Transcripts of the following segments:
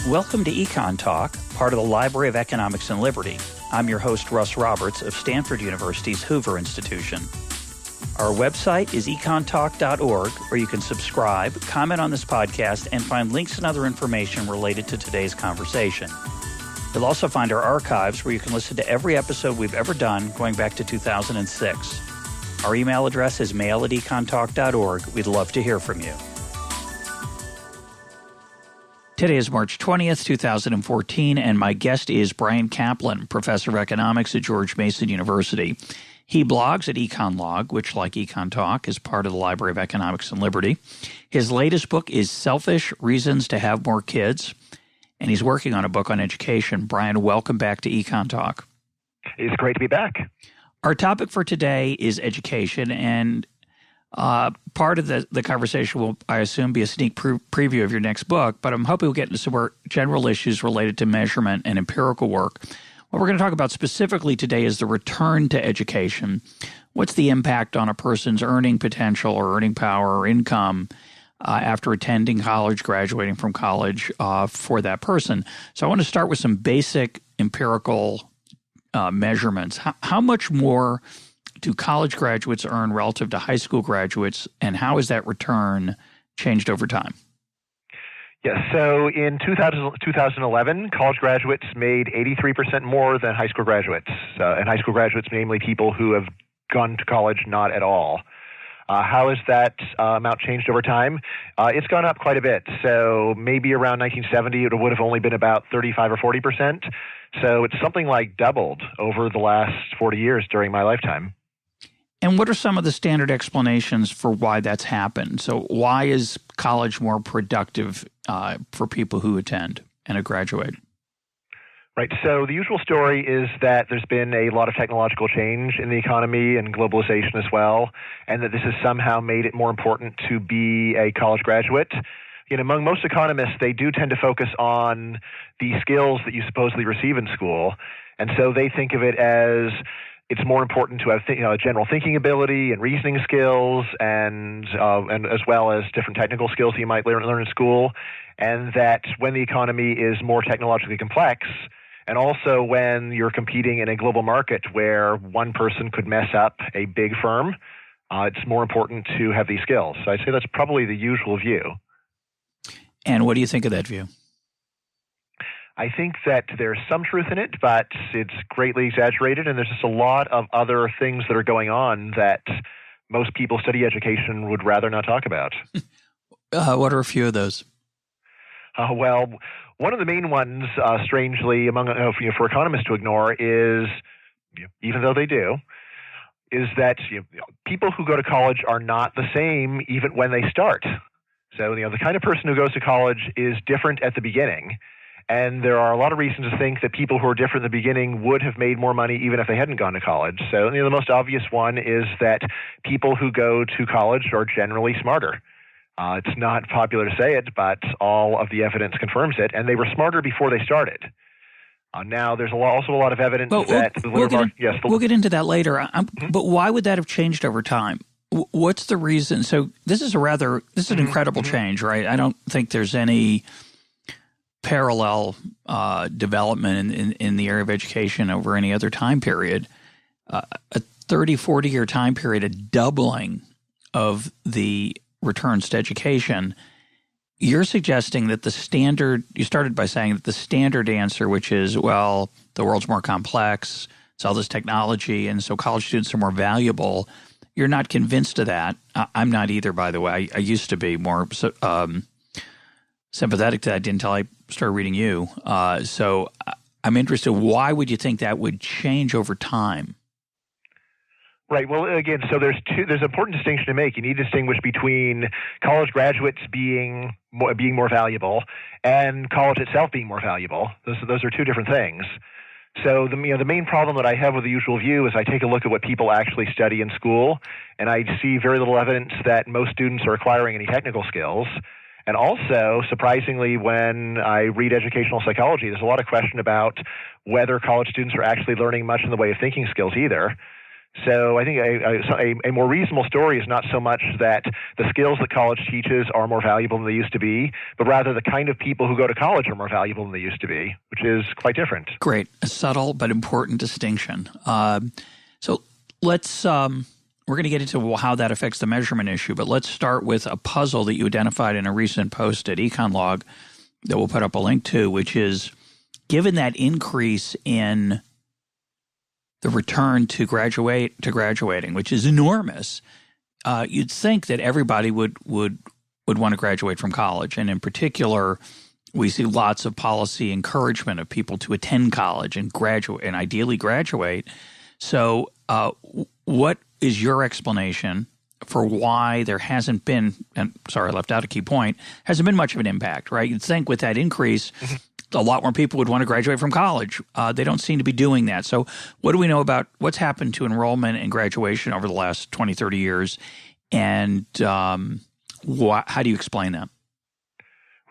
Welcome to EconTalk, part of the Library of Economics and Liberty. I'm your host, Russ Roberts of Stanford University's Hoover Institution. Our website is econtalk.org, where you can subscribe, comment on this podcast, and find links and other information related to today's conversation. You'll also find our archives, where you can listen to every episode we've ever done going back to 2006. Our email address is mail@econtalk.org. We'd love to hear from you. Today is March 20th, 2014, and my guest is Bryan Caplan, professor of economics at George Mason University. He blogs at EconLog, which, like EconTalk, is part of the Library of Economics and Liberty. His latest book is Selfish Reasons to Have More Kids, and he's working on a book on education. Bryan, welcome back to EconTalk. It's great to be back. Our topic for today is education, and part of the conversation will, I assume, be a sneak preview of your next book, but I'm hoping we'll get into some more general issues related to measurement and empirical work. What we're going to talk about specifically today is the return to education. What's the impact on a person's earning potential or earning power or income after attending college, graduating from college for that person? So I want to start with some basic empirical measurements. How much more do college graduates earn relative to high school graduates, and how has that return changed over time? Yes, so in 2011, college graduates made 83% more than high school graduates, and high school graduates, namely people who have gone to college not at all. How has that amount changed over time? It's gone up quite a bit. So maybe around 1970, it would have only been about 35 or 40%. So it's something like doubled over the last 40 years during my lifetime. And what are some of the standard explanations for why that's happened? So why is college more productive for people who attend and graduate? Right. So the usual story is that there's been a lot of technological change in the economy and globalization as well, and that this has somehow made it more important to be a college graduate. You know, among most economists, they do tend to focus on the skills that you supposedly receive in school, and so they think of it as it's more important to have general thinking ability and reasoning skills, and as well as different technical skills you might learn in school, and that when the economy is more technologically complex, and also when you're competing in a global market where one person could mess up a big firm, it's more important to have these skills. So I'd say that's probably the usual view. And what do you think of that view? I think that there's some truth in it, but it's greatly exaggerated, and there's just a lot of other things that are going on that most people studying education would rather not talk about. What are a few of those? Well, one of the main ones, strangely, for economists to ignore is, even though they do, is that people who go to college are not the same even when they start. So, the kind of person who goes to college is different at the beginning. And there are a lot of reasons to think that people who are different at the beginning would have made more money even if they hadn't gone to college. So the most obvious one is that people who go to college are generally smarter. It's not popular to say it, but all of the evidence confirms it. And they were smarter before they started. Now, there's also a lot of evidence that the labor market. We'll get into that later. But why would that have changed over time? What's the reason? So this is an incredible change, right? I don't think there's any parallel development in the area of education over any other time period. A 30, 40-year time period, a doubling of the returns to education. You're suggesting that you started by saying that the standard answer, which is, well, the world's more complex, it's all this technology, and so college students are more valuable. You're not convinced of that. I'm not either, by the way. I used to be more sympathetic to that until I started reading you. So I'm interested, why would you think that would change over time? Right. Well, again, so there's an important distinction to make. You need to distinguish between college graduates being more valuable and college itself being more valuable. Those are two different things. So the main problem that I have with the usual view is I take a look at what people actually study in school, and I see very little evidence that most students are acquiring any technical skills. And also, surprisingly, when I read educational psychology, there's a lot of question about whether college students are actually learning much in the way of thinking skills either. So I think a more reasonable story is not so much that the skills that college teaches are more valuable than they used to be, but rather the kind of people who go to college are more valuable than they used to be, which is quite different. Great. A subtle but important distinction. So let's we're going to get into how that affects the measurement issue, but let's start with a puzzle that you identified in a recent post at EconLog that we'll put up a link to, which is given that increase in the return to graduating, which is enormous, you'd think that everybody would want to graduate from college. And in particular, we see lots of policy encouragement of people to attend college and graduate and ideally graduate. So what is your explanation for why there hasn't been, and sorry, I left out a key point, hasn't been much of an impact, right? You'd think with that increase, a lot more people would want to graduate from college. They don't seem to be doing that. So what do we know about what's happened to enrollment and graduation over the last 20, 30 years? And how do you explain that?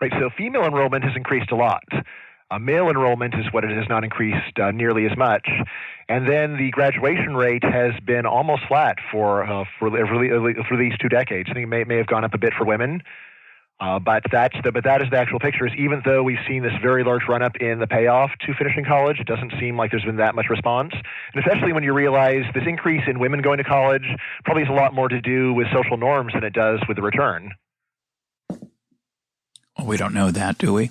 Right. So female enrollment has increased a lot. Male enrollment is what it has not increased nearly as much. And then the graduation rate has been almost flat for these 2 decades. I think it may have gone up a bit for women. But that is the actual picture. Is even though we've seen this very large run-up in the payoff to finishing college, it doesn't seem like there's been that much response. And especially when you realize this increase in women going to college probably has a lot more to do with social norms than it does with the return. Well, we don't know that, do we?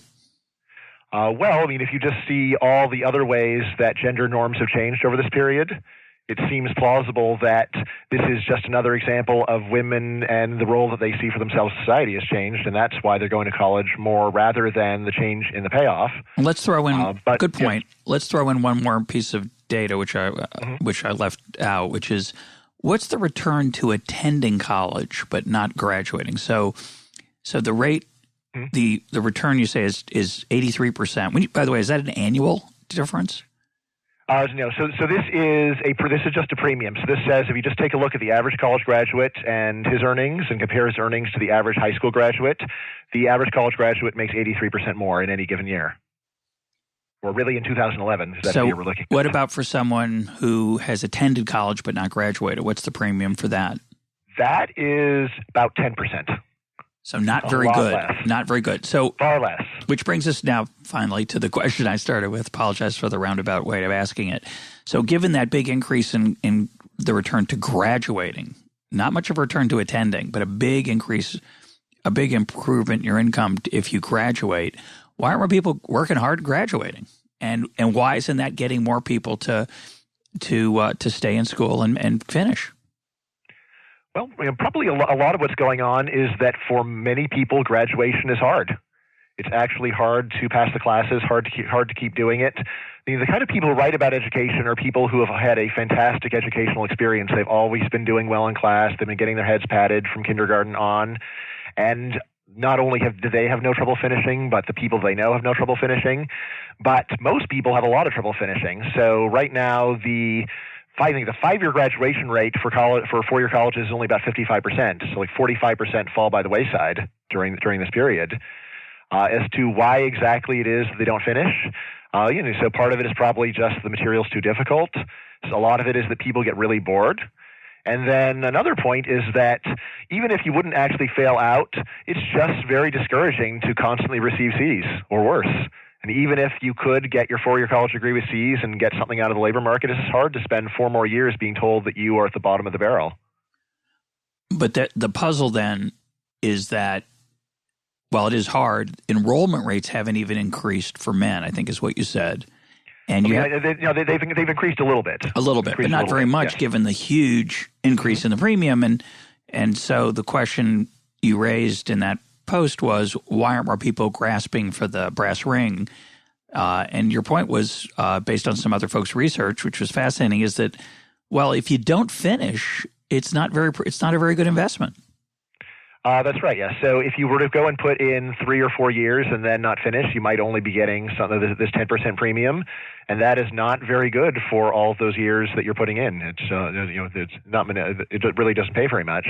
Well, I mean, if you just see all the other ways that gender norms have changed over this period, it seems plausible that this is just another example of women and the role that they see for themselves in society has changed, and that's why they're going to college more rather than the change in the payoff. Let's throw in good point. Yeah. Let's throw in one more piece of data which I left out, which is what's the return to attending college but not graduating? So the rate, the return you say is 83%. By the way, is that an annual difference? No. So this is just a premium. So this says if you just take a look at the average college graduate and his earnings and compare his earnings to the average high school graduate, the average college graduate makes 83% more in any given year. Or really in 2011, that's the year we're looking at. What about for someone who has attended college but not graduated? What's the premium for that? That is about 10%. So not very good. Less. Not very good. So far less. Which brings us now finally to the question I started with. Apologize for the roundabout way of asking it. So given that big increase in the return to graduating, not much of a return to attending, but a big increase, a big improvement in your income if you graduate, why aren't more people working hard graduating? And why isn't that getting more people to stay in school and finish? Well, probably a lot of what's going on is that for many people, graduation is hard. It's actually hard to pass the classes, hard to keep doing it. The kind of people who write about education are people who have had a fantastic educational experience. They've always been doing well in class. They've been getting their heads patted from kindergarten on. And not only do they have no trouble finishing, but the people they know have no trouble finishing. But most people have a lot of trouble finishing. So right now, the 5-year graduation rate for four-year colleges is only about 55%. So like 45% fall by the wayside during this period. As to why exactly it is they don't finish, so part of it is probably just the material's too difficult. So a lot of it is that people get really bored. And then another point is that even if you wouldn't actually fail out, it's just very discouraging to constantly receive C's or worse. And even if you could get your 4-year college degree with C's and get something out of the labor market, it's just hard to spend 4 more years being told that you are at the bottom of the barrel. But the puzzle then is that, while it is hard, enrollment rates haven't even increased for men, I think is what you said. And they've increased a little bit. A little bit, but not very much, given the huge increase in the premium. And so the question you raised in that post was, why aren't more people grasping for the brass ring? And your point was, based on some other folks' research, which was fascinating, is that, well, if you don't finish, it's not a very good investment. That's right, yes. So if you were to go and put in 3 or 4 years and then not finish, you might only be getting this 10% premium, and that is not very good for all of those years that you're putting in. It really doesn't pay very much.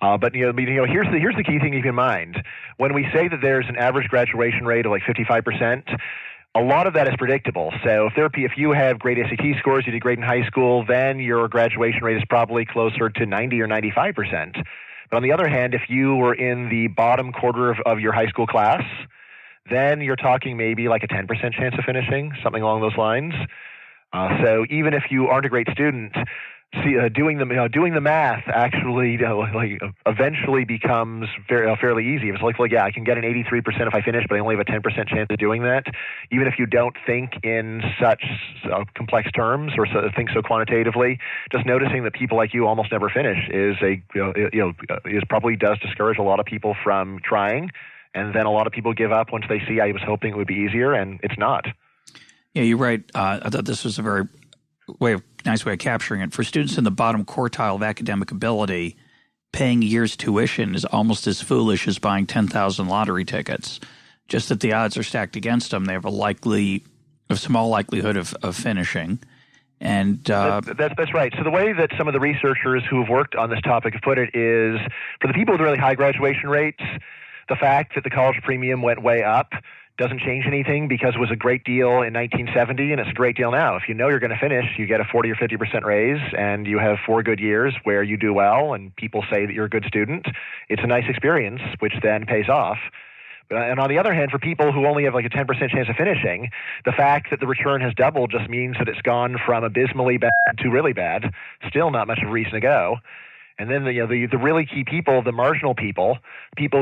But here's the key thing to keep in mind. When we say that there's an average graduation rate of like 55%, a lot of that is predictable. So if you have great SAT scores, you did great in high school, then your graduation rate is probably closer to 90 or 95%. But on the other hand, if you were in the bottom quarter of your high school class, then you're talking maybe like a 10% chance of finishing, something along those lines. So even if you aren't a great student, doing the math actually eventually becomes fairly easy. It's like, I can get an 83% if I finish, but I only have a 10% chance of doing that. Even if you don't think in such complex terms or think so quantitatively, just noticing that people like you almost never finish is probably does discourage a lot of people from trying. And then a lot of people give up once they see, I was hoping it would be easier, and it's not. Yeah, you're right. I thought this was a very nice way of capturing it. For students in the bottom quartile of academic ability, paying a year's tuition is almost as foolish as buying 10,000 lottery tickets. Just that the odds are stacked against them. They have a small likelihood of finishing. And that's right. So the way that some of the researchers who have worked on this topic have put it is, for the people with really high graduation rates, the fact that the college premium went way up doesn't change anything, because it was a great deal in 1970 and it's a great deal now. If you know you're going to finish, you get a 40 or 50% raise and you have 4 good years where you do well and people say that you're a good student. It's a nice experience, which then pays off. And on the other hand, for people who only have like a 10% chance of finishing, the fact that the return has doubled just means that it's gone from abysmally bad to really bad. Still not much of a reason to go. And then the really key people, the marginal people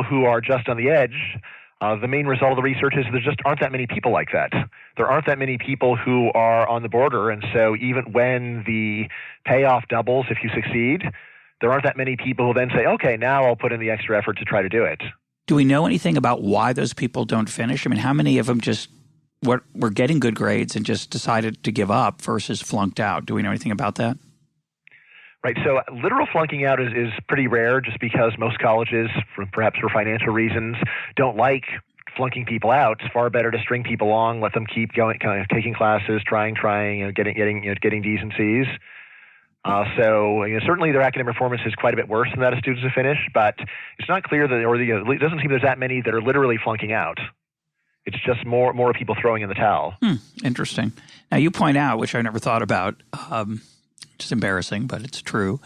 who are just on the edge, the main result of the research is there just aren't that many people like that. There aren't that many people who are on the border, and so even when the payoff doubles if you succeed, there aren't that many people who then say, okay, now I'll put in the extra effort to try to do it. Do we know anything about why those people don't finish? I mean, how many of them just were getting good grades and just decided to give up versus flunked out? Do we know anything about that? Right. So literal flunking out is pretty rare, just because most colleges, perhaps for financial reasons, don't like flunking people out. It's far better to string people along, let them keep going, kind of taking classes, trying, getting D's and C's. So certainly their academic performance is quite a bit worse than that of students who finish, but it's not clear that, it doesn't seem there's that many that are literally flunking out. It's just more people throwing in the towel. Interesting. Now you point out, which I never thought about, it's embarrassing, but it's true.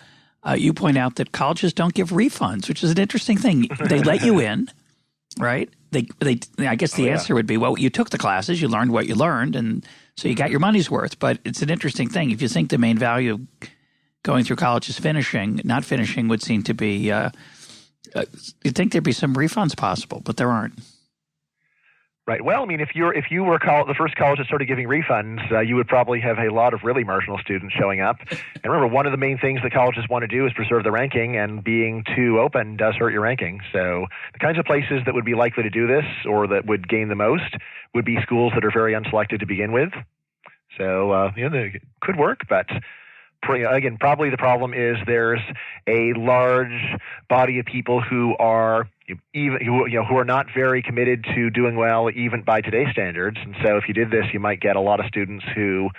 You point out that colleges don't give refunds, which is an interesting thing. They let you in, right? I guess the answer would be, well, you took the classes, you learned what you learned, and so you got your money's worth. But it's an interesting thing. If you think the main value of going through college is finishing, not finishing would seem to be you'd think there'd be some refunds possible, but there aren't. Right. Well, I mean, if you were the first college that started giving refunds, you would probably have a lot of really marginal students showing up. And remember, one of the main things that colleges want to do is preserve the ranking, and being too open does hurt your ranking. So the kinds of places that would be likely to do this, or that would gain the most, would be schools that are very unselected to begin with. So they could work, but again, probably the problem is there's a large body of people who are who are not very committed to doing well, even by today's standards. And so, if you did this, you might get a lot of students who,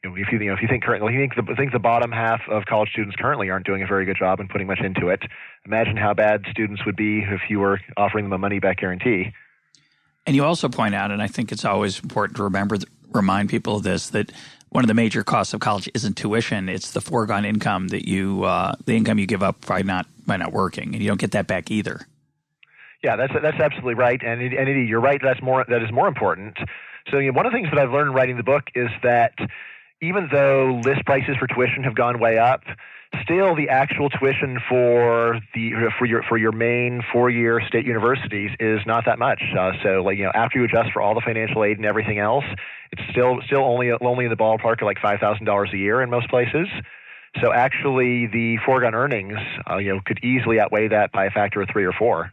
if you think the bottom half of college students currently aren't doing a very good job and putting much into it, imagine how bad students would be if you were offering them a money-back guarantee. And you also point out, and I think it's always important to remind people of this, that one of the major costs of college isn't tuition; it's the foregone income that the income you give up by not working, and you don't get that back either. Yeah, that's absolutely right, and you're right. That is more important. So one of the things that I've learned writing the book is that even though list prices for tuition have gone way up, still the actual tuition for your main 4-year state universities is not that much. So after you adjust for all the financial aid and everything else, it's still only in the ballpark of like $5,000 a year in most places. So actually, the foregone earnings could easily outweigh that by a factor of 3 or 4.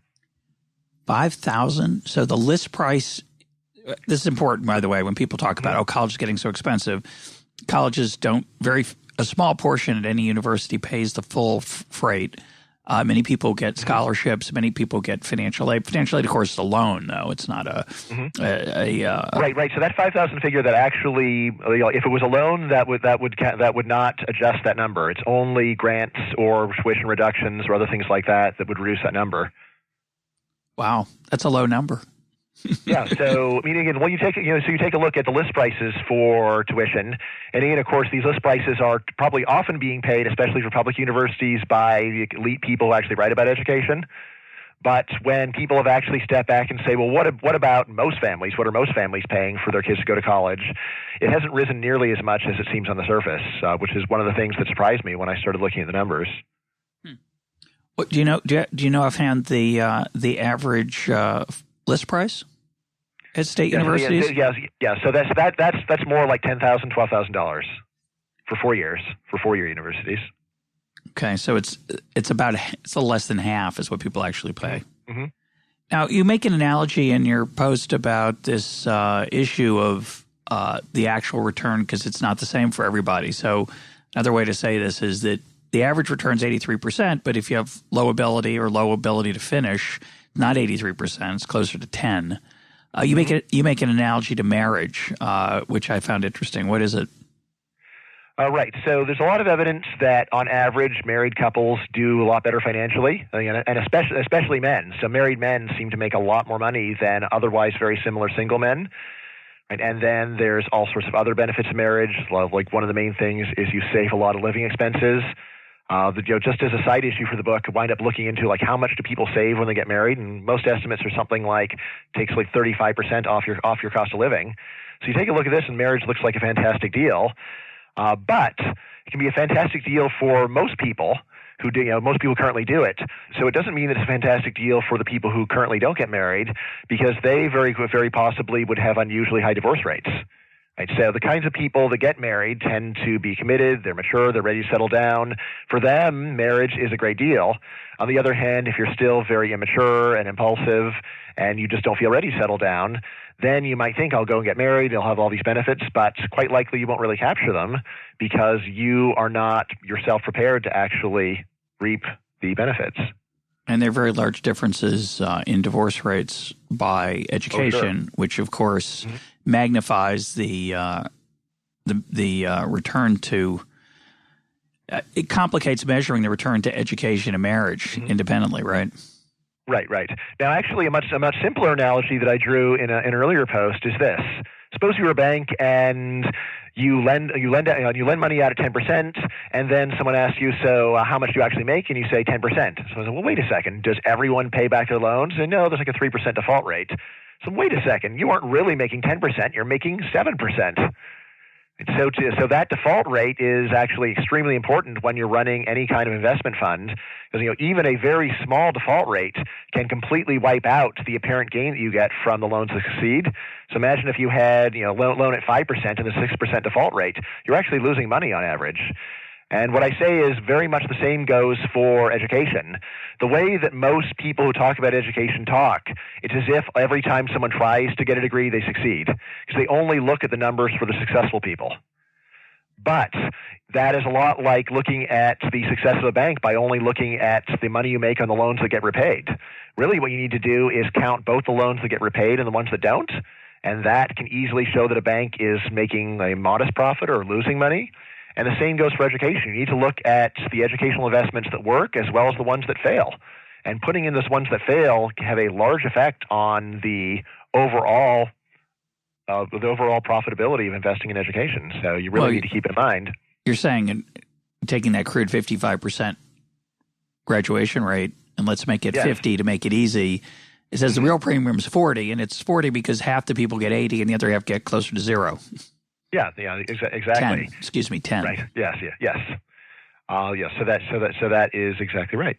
5,000. So the list price. This is important, by the way, when people talk about college is getting so expensive. Colleges don't a small portion at any university pays the full freight. Many people get scholarships. Many people get financial aid. Financial aid, of course, is a loan, though. It's not a right. So that 5,000 figure, that actually, if it was a loan, that would not adjust that number. It's only grants or tuition reductions or other things like that would reduce that number. Wow, that's a low number. Yeah. So, meaning again, you take a look at the list prices for tuition, and again, of course, these list prices are probably often being paid, especially for public universities, by the elite people who actually write about education. But when people have actually stepped back and say, well, what about most families? What are most families paying for their kids to go to college? It hasn't risen nearly as much as it seems on the surface, which is one of the things that surprised me when I started looking at the numbers. What, do you know offhand the average list price at state universities? Yeah. So that's more like $10,000, $12,000 for 4 years for 4-year universities. Okay, so it's less than half is what people actually pay. Mm-hmm. Now, you make an analogy in your post about this issue of the actual return because it's not the same for everybody. So another way to say this is that the average return is 83%, but if you have low ability to finish, not 83%, it's closer to 10. You make an analogy to marriage, which I found interesting. What is it? Right. So there's a lot of evidence that on average, married couples do a lot better financially, and especially men. So married men seem to make a lot more money than otherwise very similar single men. Right? And then there's all sorts of other benefits of marriage. Like one of the main things is you save a lot of living expenses. Just as a side issue for the book, I wind up looking into like how much do people save when they get married, and most estimates are something like takes like 35% off your cost of living. So you take a look at this, and marriage looks like a fantastic deal. But it can be a fantastic deal for most people who do, most people currently do it. So it doesn't mean that it's a fantastic deal for the people who currently don't get married, because they very possibly would have unusually high divorce rates. Right? So the kinds of people that get married tend to be committed, they're mature, they're ready to settle down. For them, marriage is a great deal. On the other hand, if you're still very immature and impulsive and you just don't feel ready to settle down, then you might think, I'll go and get married, I'll have all these benefits, but quite likely you won't really capture them because you are not yourself prepared to actually reap the benefits. And there are very large differences in divorce rates by education, which of course magnifies the return to. It complicates measuring the return to education and marriage independently, right? Right. Now, actually, a much simpler analogy that I drew in an earlier post is this: suppose you're a bank and you lend money out at 10%, and then someone asks you, so how much do you actually make? And you say 10%. So I said, well, wait a second. Does everyone pay back their loans? And no, there's like a 3% default rate. So wait a second. You aren't really making 10%. You're making 7%. So that default rate is actually extremely important when you're running any kind of investment fund, because even a very small default rate can completely wipe out the apparent gain that you get from the loans that succeed. So imagine if you had loan at 5% and a 6% default rate, you're actually losing money on average. And what I say is very much the same goes for education. The way that most people who talk about education talk, it's as if every time someone tries to get a degree, they succeed, because they only look at the numbers for the successful people. But that is a lot like looking at the success of a bank by only looking at the money you make on the loans that get repaid. Really what you need to do is count both the loans that get repaid and the ones that don't, and that can easily show that a bank is making a modest profit or losing money. And the same goes for education. You need to look at the educational investments that work as well as the ones that fail. And putting in those ones that fail can have a large effect on the overall profitability of investing in education. So you really need to keep it in mind. You're saying taking that crude 55% graduation rate, and let's make it 50 to make it easy. It says the real premium is 40, and it's 40 because half the people get 80 and the other half get closer to zero. Yeah, exactly. 10. Excuse me, 10. Right. Yes. So that is exactly right.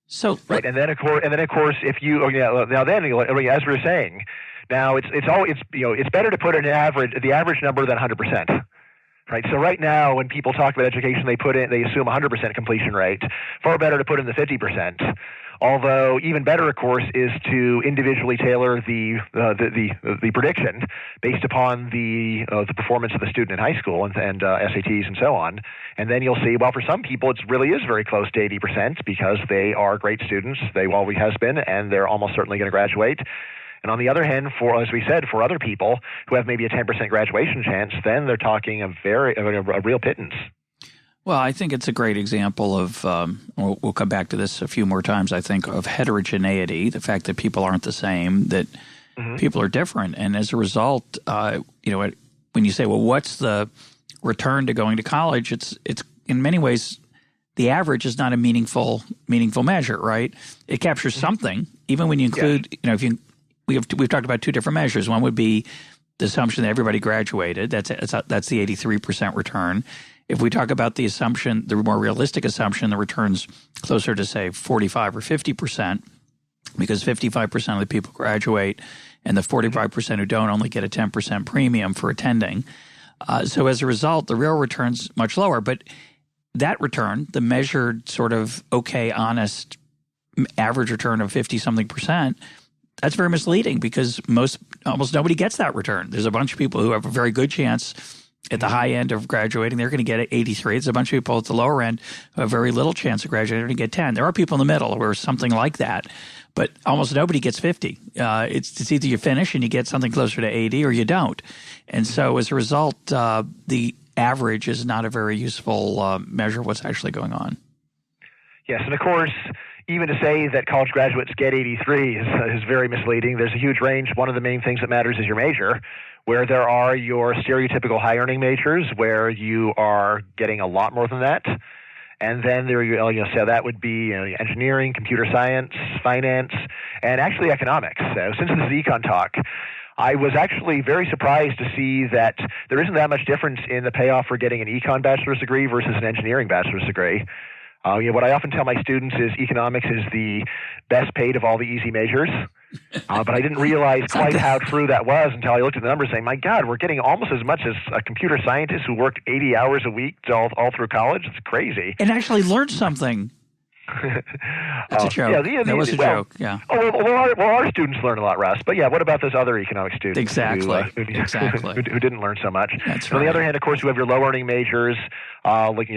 So right, and then of course, if you as we were saying, now it's better to put the average number than 100%. Right. So right now, when people talk about education, they assume 100% completion rate. Far better to put in the 50%. Although even better, of course, is to individually tailor the prediction based upon the performance of the student in high school and SATs and so on. And then you'll see, well, for some people, it really is very close to 80% because they are great students. They always has been, and they're almost certainly going to graduate. And on the other hand, as we said, for other people who have maybe a 10% graduation chance, then they're talking a real pittance. Well, I think it's a great example of, we'll come back to this a few more times, I think, of heterogeneity, the fact that people aren't the same, that people are different. And as a result, when you say, well, what's the return to going to college? It's in many ways, the average is not a meaningful measure, right? It captures something, even when you include, we've talked about two different measures. One would be the assumption that everybody graduated. That's the 83% return. If we talk about the assumption, the more realistic assumption, the return's closer to, say, 45 or 50%, because 55% of the people graduate and the 45% who don't only get a 10% premium for attending. So as a result, the real return's much lower. But that return, the measured sort of okay, honest average return of 50-something%, that's very misleading because almost nobody gets that return. There's a bunch of people who have a very good chance at the high end of graduating. They're going to get 83. There's a bunch of people at the lower end who have very little chance of graduating. They're going to get 10. There are people in the middle where something like that, but almost nobody gets 50. It's either you finish and you get something closer to 80 or you don't. And so as a result, the average is not a very useful measure of what's actually going on. Yes, and of course, even to say that college graduates get 83 is very misleading. There's a huge range. One of the main things that matters is your major, where there are your stereotypical high-earning majors where you are getting a lot more than that. And then so that would be engineering, computer science, finance, and actually economics. So since this is EconTalk, I was actually very surprised to see that there isn't that much difference in the payoff for getting an econ bachelor's degree versus an engineering bachelor's degree. What I often tell my students is economics is the best paid of all the easy majors. But I didn't realize quite how true that was until I looked at the numbers saying, my God, we're getting almost as much as a computer scientist who worked 80 hours a week all through college. It's crazy. And actually learned something. That's a joke. That was a joke, yeah. Our students learn a lot, Russ. But yeah, what about those other economic students exactly. who didn't learn so much? That's right. On the other hand, of course, you have your low-earning majors. The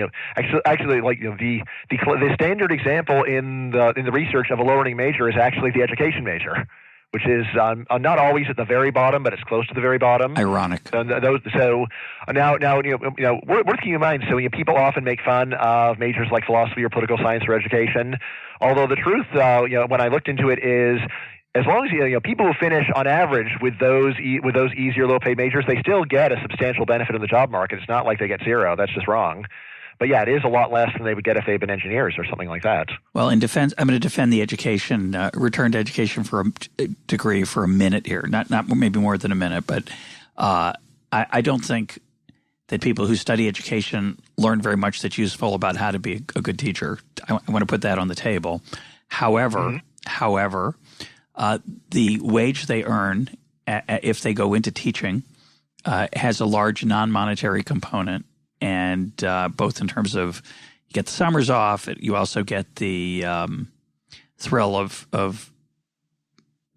standard example in the research of a low-earning major is actually the education major, which is not always at the very bottom, but it's close to the very bottom. Ironic. So now, worth keeping in mind. So people often make fun of majors like philosophy or political science or education. Although the truth, when I looked into it, is as long as people who finish on average with those easier low-paid majors, they still get a substantial benefit in the job market. It's not like they get zero. That's just wrong. But yeah, it is a lot less than they would get if they'd been engineers or something like that. Well, in defense, I'm going to defend the education, return to education for a degree for a minute here. Not maybe more than a minute, but I don't think that people who study education learn very much that's useful about how to be a good teacher. I want to put that on the table. However, the wage they earn if they go into teaching has a large non-monetary component. And both in terms of you get the summers off, you also get the thrill of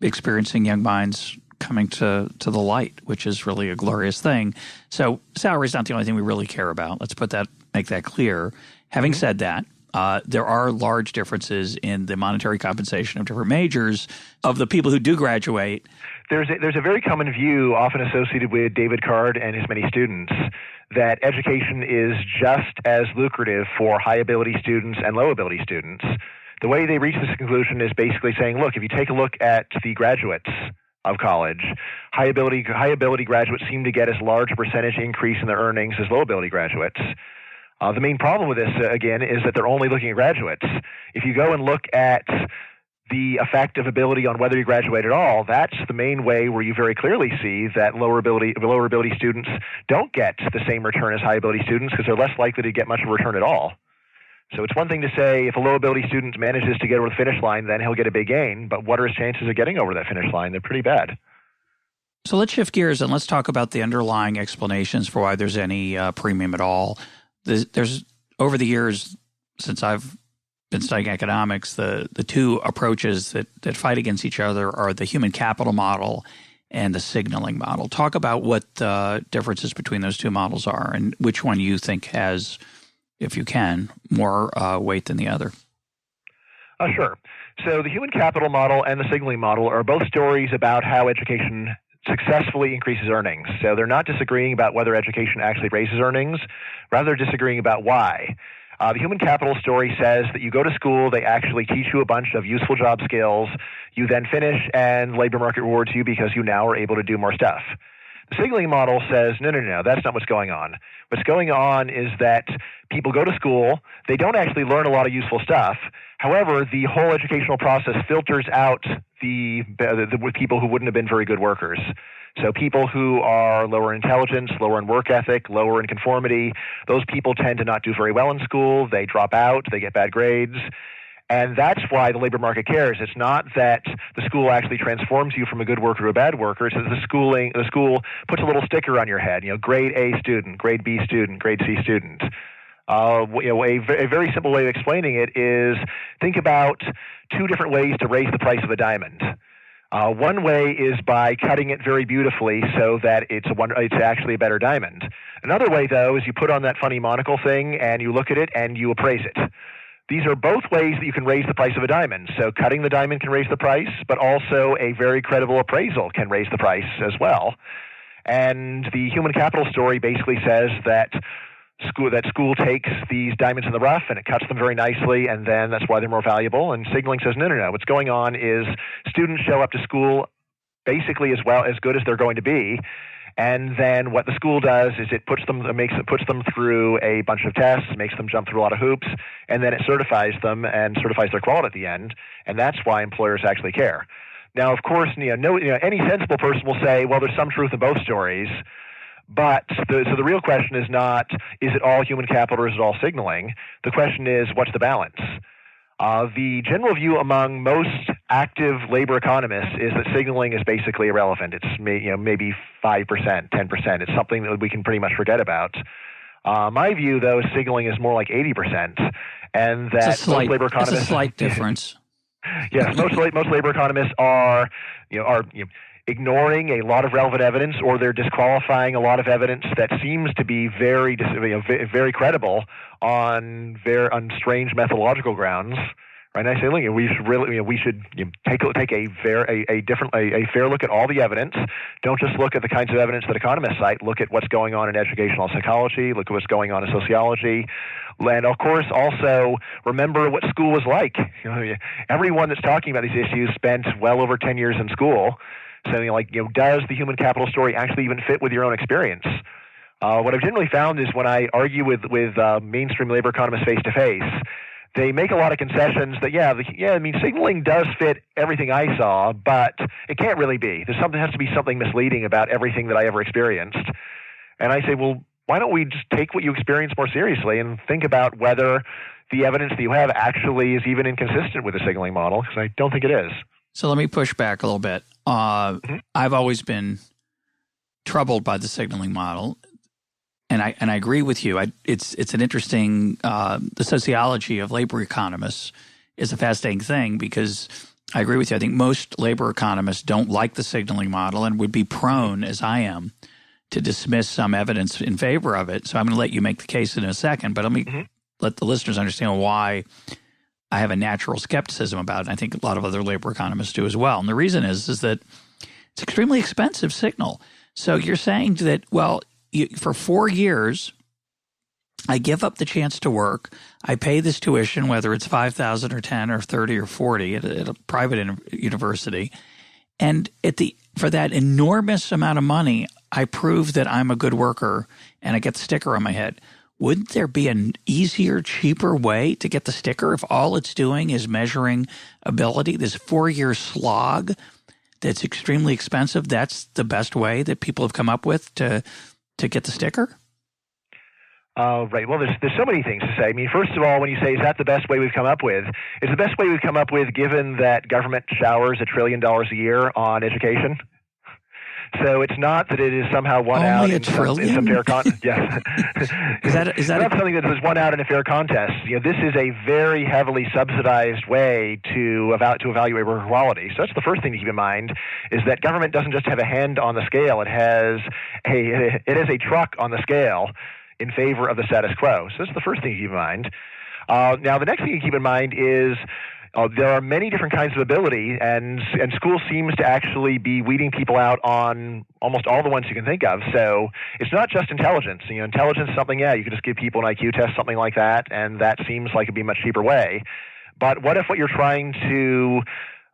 experiencing young minds coming to the light, which is really a glorious thing. So salary is not the only thing we really care about. Let's make that clear. Having said that, there are large differences in the monetary compensation of different majors of the people who do graduate. There's a very common view often associated with David Card and his many students that education is just as lucrative for high-ability students and low-ability students. The way they reach this conclusion is basically saying, look, if you take a look at the graduates of college, high-ability graduates seem to get as large a percentage increase in their earnings as low-ability graduates. The main problem with this, again, is that they're only looking at graduates. If you go and look at the effect of ability on whether you graduate at all, that's the main way where you very clearly see that lower ability students don't get the same return as high ability students because they're less likely to get much of a return at all. So it's one thing to say if a low ability student manages to get over the finish line, then he'll get a big gain. But what are his chances of getting over that finish line? They're pretty bad. So let's shift gears and let's talk about the underlying explanations for why there's any premium at all. There's over the years since I've been studying economics, the two approaches that fight against each other are the human capital model and the signaling model. Talk about what the differences between those two models are and which one you think has, if you can, more weight than the other. Sure. So the human capital model and the signaling model are both stories about how education successfully increases earnings. So they're not disagreeing about whether education actually raises earnings, rather disagreeing about why. The human capital story says that you go to school, they actually teach you a bunch of useful job skills, you then finish, and labor market rewards you because you now are able to do more stuff. The signaling model says, no, that's not what's going on. What's going on is that people go to school, they don't actually learn a lot of useful stuff. However, the whole educational process filters out the people who wouldn't have been very good workers. So people who are lower in intelligence, lower in work ethic, lower in conformity, those people tend to not do very well in school. They drop out, they get bad grades. And that's why the labor market cares. It's not that the school actually transforms you from a good worker to a bad worker. It's that the school puts a little sticker on your head, grade A student, grade B student, grade C student. A very simple way of explaining it is think about two different ways to raise the price of a diamond. One way is by cutting it very beautifully so that it's actually a better diamond. Another way, though, is you put on that funny monocle thing and you look at it and you appraise it. These are both ways that you can raise the price of a diamond. So cutting the diamond can raise the price, but also a very credible appraisal can raise the price as well. And the human capital story basically says that school takes these diamonds in the rough and it cuts them very nicely, and then that's why they're more valuable. And signaling says, no. What's going on is students show up to school basically as good as they're going to be. And then what the school does is it puts them through a bunch of tests, makes them jump through a lot of hoops, and then it certifies them and certifies their quality at the end. And that's why employers actually care. Now, of course, any sensible person will say, well, there's some truth in both stories. But the real question is not, is it all human capital or is it all signaling? The question is, what's the balance? The general view among most active labor economists is that signaling is basically irrelevant. It's maybe 5%, 10%. It's something that we can pretty much forget about. My view, though, is signaling is more like 80%, and that most labor economists. It's a slight difference. Yes, most labor economists are ignoring a lot of relevant evidence, or they're disqualifying a lot of evidence that seems to be very credible on strange methodological grounds. Right? And I say, look, we should take a fair look at all the evidence. Don't just look at the kinds of evidence that economists cite. Look at what's going on in educational psychology. Look at what's going on in sociology. And of course, also remember what school was like. Everyone that's talking about these issues spent well over 10 years in school. So, does the human capital story actually even fit with your own experience? What I've generally found is when I argue with mainstream labor economists face to face, they make a lot of concessions that, signaling does fit everything I saw, but it can't really be. Has to be something misleading about everything that I ever experienced. And I say, well, why don't we just take what you experience more seriously and think about whether the evidence that you have actually is even inconsistent with the signaling model, because I don't think it is. So let me push back a little bit. I've always been troubled by the signaling model, and I agree with you. It's an interesting the sociology of labor economists is a fascinating thing because I agree with you. I think most labor economists don't like the signaling model and would be prone, as I am, to dismiss some evidence in favor of it. So I'm going to let you make the case in a second, but let me let the listeners understand why I have a natural skepticism about it, and I think a lot of other labor economists do as well. And the reason is that it's extremely expensive signal. So you're saying that, well, for 4 years, I give up the chance to work. I pay this tuition, whether it's $5,000 or $10,000 or $30,000 or $40,000 at a private university, and for that enormous amount of money, I prove that I'm a good worker, and I get the sticker on my head. Wouldn't there be an easier, cheaper way to get the sticker if all it's doing is measuring ability? This 4-year slog that's extremely expensive, that's the best way that people have come up with to get the sticker? Right. Well, there's so many things to say. I mean, first of all, when you say, is that the best way we've come up with? It's the best way we've come up with given that government showers $1 trillion a year on education. So it's not that it is somehow won out in some fair contest. Yes. Is that not something that is won out in a fair contest? This is a very heavily subsidized way to evaluate worker quality. So that's the first thing to keep in mind, is that government doesn't just have a hand on the scale. It has a truck on the scale in favor of the status quo. So that's the first thing to keep in mind. Now, the next thing you keep in mind is there are many different kinds of ability, and school seems to actually be weeding people out on almost all the ones you can think of. So it's not just intelligence. Intelligence is something, you could just give people an IQ test, something like that, and that seems like it'd be a much cheaper way. But what if what you're trying to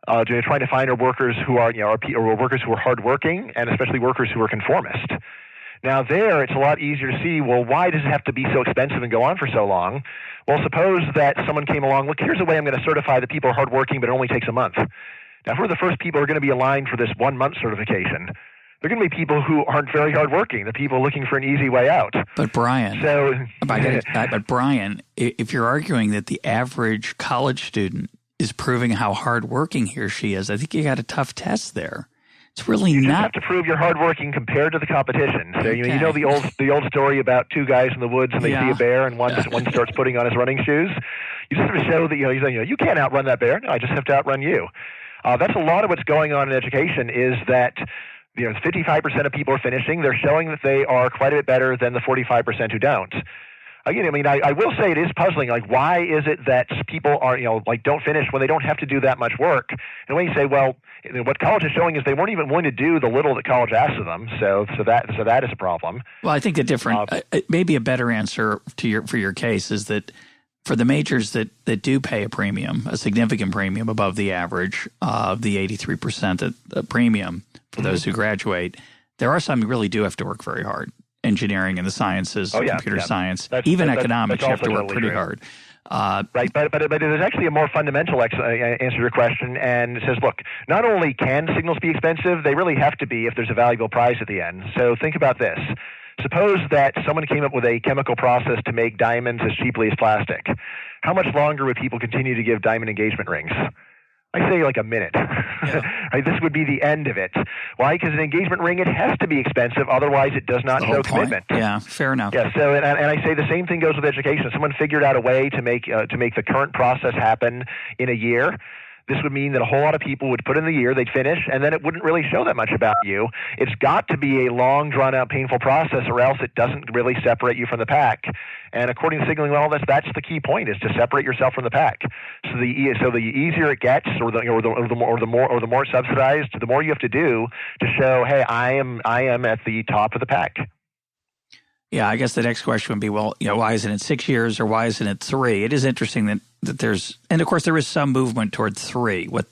find are workers who are, or workers who are hardworking, and especially workers who are conformist? Now there, it's a lot easier to see, well, why does it have to be so expensive and go on for so long? Well, suppose that someone came along, look, here's a way I'm going to certify that people are hardworking, but it only takes a month. Now, who are the first people who are going to be aligned for this 1 month certification? They're going to be people who aren't very hardworking. They're people looking for an easy way out. But Bryan, if you're arguing that the average college student is proving how hardworking he or she is, I think you got a tough test there. It's really you not. You have to prove you're hardworking compared to the competition. So you know the old story about two guys in the woods and they see a bear and one starts putting on his running shoes. You just have to show that you can't outrun that bear. No, I just have to outrun you. That's a lot of what's going on in education. Is that 55% of people are finishing. They're showing that they are quite a bit better than the 45% who don't. Again, I will say it is puzzling. Like, why is it that people are, don't finish when they don't have to do that much work? And when you say, well, what college is showing is they weren't even willing to do the little that college asked of them. So that is a problem. Well, I think the different, maybe a better answer for your case is that for the majors that do pay a premium, a significant premium above the average of the 83% premium for those who graduate, there are some who really do have to work very hard. Engineering and the sciences, computer science, even economics, you have to work pretty hard. Right, but there's actually a more fundamental answer to your question, and it says, look, not only can signals be expensive, they really have to be if there's a valuable prize at the end. So think about this. Suppose that someone came up with a chemical process to make diamonds as cheaply as plastic. How much longer would people continue to give diamond engagement rings? I say like a minute. Right, this would be the end of it. Why? Because an engagement ring, it has to be expensive. Otherwise, it does not show commitment. Yeah, fair enough. Yeah. So, and I say the same thing goes with education. If someone figured out a way to make the current process happen in a year, this would mean that a whole lot of people would put in the year, they'd finish, and then it wouldn't really show that much about you. It's got to be a long, drawn-out, painful process, or else it doesn't really separate you from the pack. And according to signaling law, that's the key point: is to separate yourself from the pack. So the easier it gets, or the more subsidized, the more you have to do to show, hey, I am at the top of the pack. Yeah, I guess the next question would be, well, why isn't it 6 years or why isn't it 3? It is interesting that there's, and of course there is some movement toward 3. What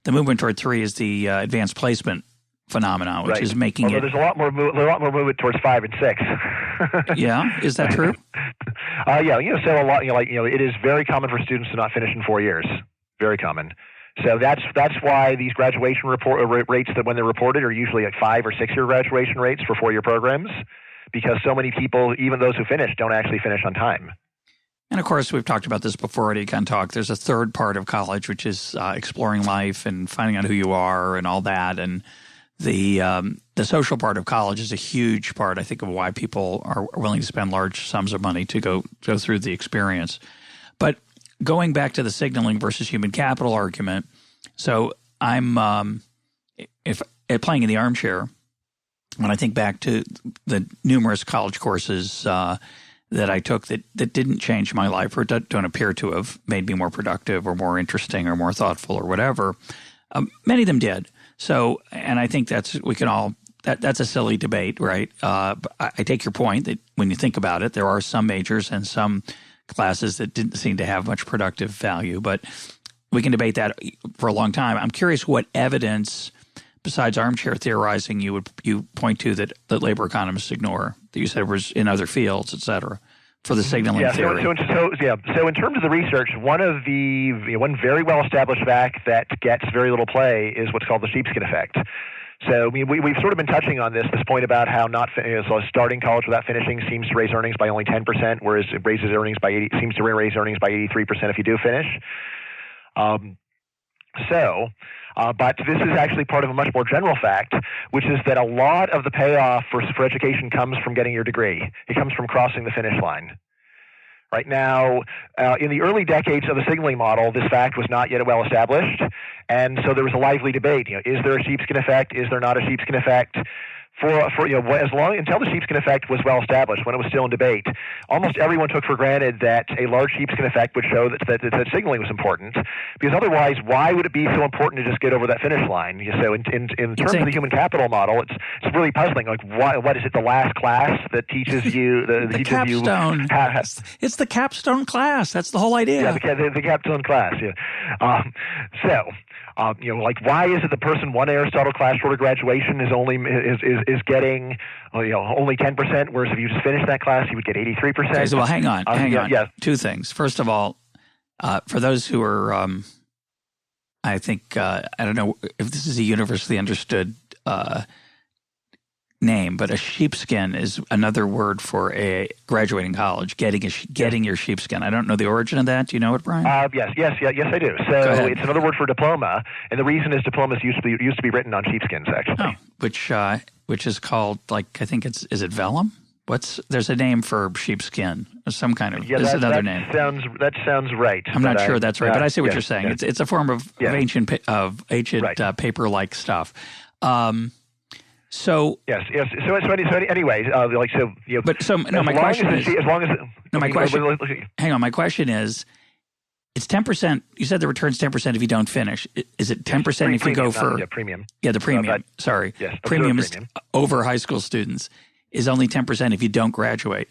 the movement toward 3 is the advanced placement phenomenon, which is making Although there's a lot more movement towards 5 and 6. Yeah, is that true? So a lot, it is very common for students to not finish in 4 years. Very common. So that's why these graduation rates that when they're reported are usually like 5 or 6 year graduation rates for 4-year programs, because so many people, even those who finish, don't actually finish on time. And of course, we've talked about this before at EconTalk. There's a third part of college, which is exploring life and finding out who you are and all that. And the social part of college is a huge part, I think, of why people are willing to spend large sums of money to go through the experience. But going back to the signaling versus human capital argument, so I'm playing in the armchair. When I think back to the numerous college courses that I took that didn't change my life or don't appear to have made me more productive or more interesting or more thoughtful or whatever, many of them did. So, and I think that's a silly debate, right? But I take your point that when you think about it, there are some majors and some classes that didn't seem to have much productive value, but we can debate that for a long time. I'm curious what evidence, besides armchair theorizing, you point to that labor economists ignore, that you said was in other fields, et cetera, for the signaling theory. So in terms of the research, one very well-established fact that gets very little play is what's called the sheepskin effect. So we've sort of been touching on this point about how starting college without finishing seems to raise earnings by only 10%, whereas it seems to raise earnings by 83% if you do finish. But this is actually part of a much more general fact, which is that a lot of the payoff for education comes from getting your degree. It comes from crossing the finish line. Right now, in the early decades of the signaling model, this fact was not yet well established, and so there was a lively debate. Is there a sheepskin effect? Is there not a sheepskin effect? as long until the sheepskin effect was well established, when it was still in debate, almost everyone took for granted that a large sheepskin effect would show that signaling was important. Because otherwise, why would it be so important to just get over that finish line? So in terms of the human capital model, it's really puzzling. Like, what is it? The last class that teaches you the capstone? It's the capstone class. That's the whole idea. Yeah, the capstone class. Yeah. Like, why is it the person one Aristotle class short of graduation is getting only 10%, whereas if you just finished that class, you would get 83%? Okay, so well, hang on. Yeah. Two things. First of all, for those who are, I think, I don't know if this is a universally understood name, but a sheepskin is another word for a graduating college, getting your sheepskin. I don't know the origin of that. Do you know it, Brian? Yes, I do. So it's another word for diploma, and the reason is diplomas used to be written on sheepskins, actually. Oh, which is called, like, I think is it vellum? There's a name for sheepskin, some kind of. There's another name. That sounds right. I'm not sure that's right, but I see what you're saying. Yeah. It's a form of ancient right. Paper-like stuff. So yes. So anyways, my question is, hang on. My question is, it's 10%. You said the return's 10% if you don't finish. Is it 10% if you go for premium? Yeah, the premium. Sorry, yes, premium is over high school students is only 10% if you don't graduate.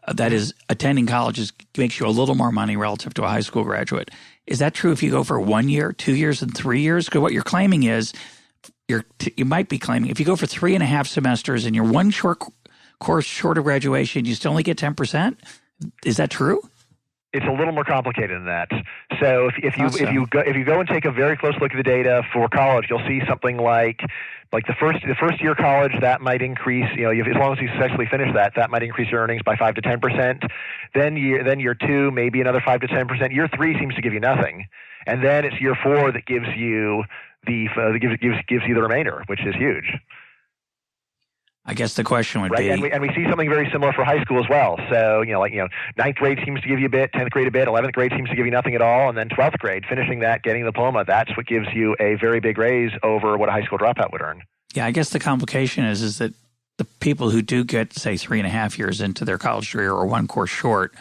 That is, attending colleges makes you a little more money relative to a high school graduate. Is that true if you go for 1 year, 2 years, and 3 years? Because what you're claiming is. You might be claiming if you go for 3.5 semesters and you're one course short of graduation, you still only get 10%. Is that true? It's a little more complicated than that. So if you go and take a very close look at the data for college, you'll see something like the first year college, that might increase. As long as you successfully finish that might increase your earnings by 5 to 10%. Then year 2, maybe another 5 to 10%. Year 3 seems to give you nothing, and then it's year 4 that gives you gives you the remainder, which is huge. I guess the question would be, and we see something very similar for high school as well. So ninth grade seems to give you a bit, 10th grade a bit, 11th grade seems to give you nothing at all, and then 12th grade, finishing that, getting the diploma, that's what gives you a very big raise over what a high school dropout would earn. Yeah, I guess the complication is that the people who do get, say, 3.5 years into their college career or one course short,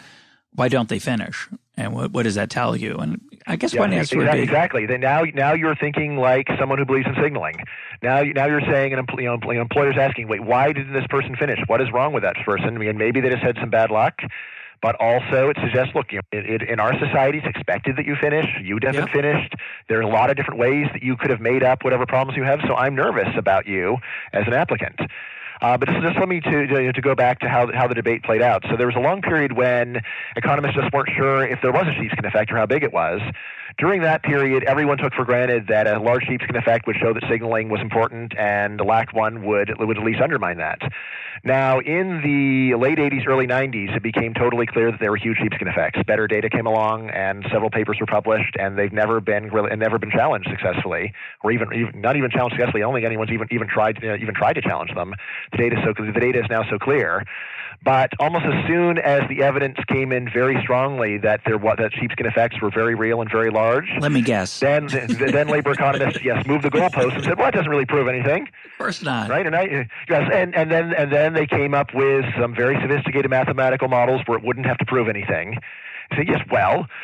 why don't they finish? And what does that tell you? And I guess one answer would be exactly. Then now you're thinking like someone who believes in signaling. Now you're saying, and employer's asking, wait, why didn't this person finish? What is wrong with that person? I mean, maybe they just had some bad luck, but also it suggests, look, in our society, it's expected that you finish. You haven't finished. There are a lot of different ways that you could have made up whatever problems you have. So I'm nervous about you as an applicant. But just let me to go back to how the debate played out. So there was a long period when economists just weren't sure if there was a sheepskin effect or how big it was. During that period, everyone took for granted that a large sheepskin effect would show that signaling was important, and a lack one would at least undermine that. Now, in the late 80s, early 90s, it became totally clear that there were huge sheepskin effects. Better data came along, and several papers were published, and they've never been challenged successfully, or even not even challenged successfully. I don't think anyone's even tried to challenge them. The data is now so clear. But almost as soon as the evidence came in very strongly that that sheepskin effects were very real and very large, let me guess. Then labor economists moved the goalposts and said, well, it doesn't really prove anything. Of course not. Right? And then they came up with some very sophisticated mathematical models where it wouldn't have to prove anything. Say, yes,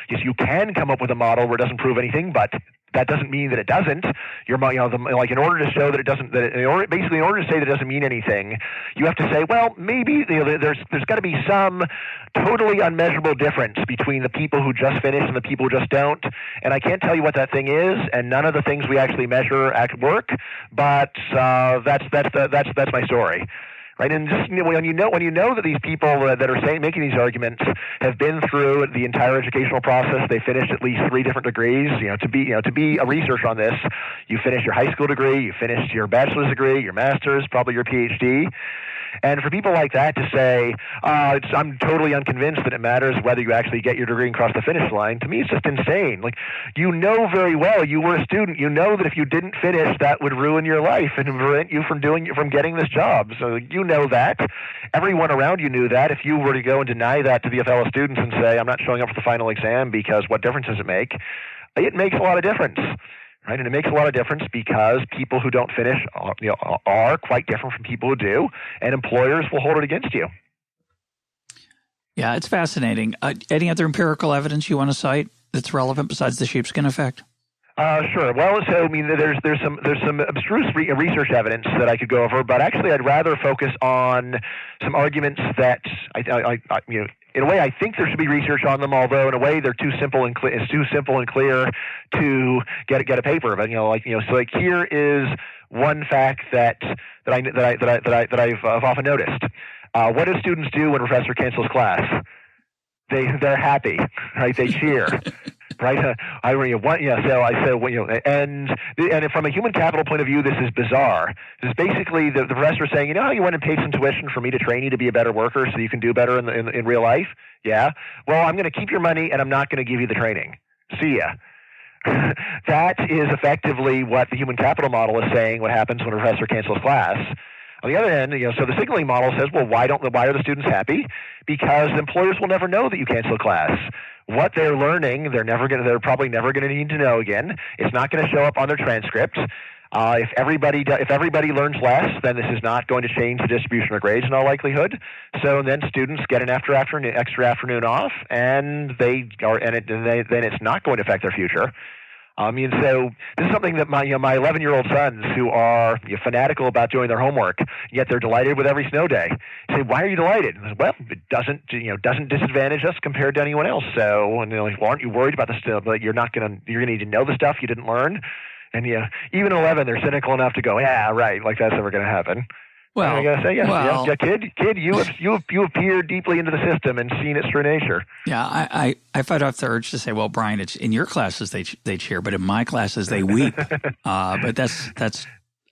you can come up with a model where it doesn't prove anything, but that doesn't mean that it doesn't. In order to show that it doesn't, in order to say that it doesn't mean anything, you have to say, well, maybe there's got to be some totally unmeasurable difference between the people who just finish and the people who just don't. And I can't tell you what that thing is, and none of the things we actually measure work. But that's my story. Right, and just when you know that these people that are making these arguments have been through the entire educational process, they finished at least 3 different degrees. To be a researcher on this, you finish your high school degree, you finished your bachelor's degree, your master's, probably your PhD. And for people like that to say, I'm totally unconvinced that it matters whether you actually get your degree and cross the finish line, to me it's just insane. Like, very well, you were a student, that if you didn't finish, that would ruin your life and prevent you from getting this job. So that. Everyone around you knew that. If you were to go and deny that to the fellow students and say, I'm not showing up for the final exam because what difference does it make? It makes a lot of difference. Right, and it makes a lot of difference because people who don't finish are quite different from people who do, and employers will hold it against you. Yeah, it's fascinating. Any other empirical evidence you want to cite that's relevant besides the sheepskin effect? Sure. Well, so I mean, there's some abstruse research evidence that I could go over, but actually, I'd rather focus on some arguments that in a way, I think there should be research on them. Although in a way, they're too simple and clear to get a paper. But so here is one fact that I've often noticed. What do students do when a professor cancels class? They're happy, right? They cheer. Right, and from a human capital point of view, this is bizarre. This is basically the professor saying, how you went and paid some tuition for me to train you to be a better worker so you can do better in real life? Yeah. Well, I'm going to keep your money and I'm not going to give you the training. See ya. That is effectively what the human capital model is saying. What happens when a professor cancels class? On the other hand, so the signaling model says, well, why are the students happy? Because employers will never know that you cancel class. What they're learning, they're probably never going to need to know again. It's not going to show up on their transcript. If everybody learns less, then this is not going to change the distribution of grades in all likelihood. So then students get an extra afternoon off, and then it's not going to affect their future. So this is something that my 11-year-old sons, who are fanatical about doing their homework, yet they're delighted with every snow day, say, "Why are you delighted?" And I say, well, it doesn't disadvantage us compared to anyone else. So, and they're like, "Well, aren't you worried about the stuff? Like, you're gonna need to know the stuff you didn't learn." And even at 11, they're cynical enough to go, "Yeah, right. Like that's never going to happen." Well, I gotta say, kid, you have peered deeply into the system and seen its true nature. Yeah, I fight off the urge to say, well, Brian, it's in your classes they cheer, but in my classes they weep. But that's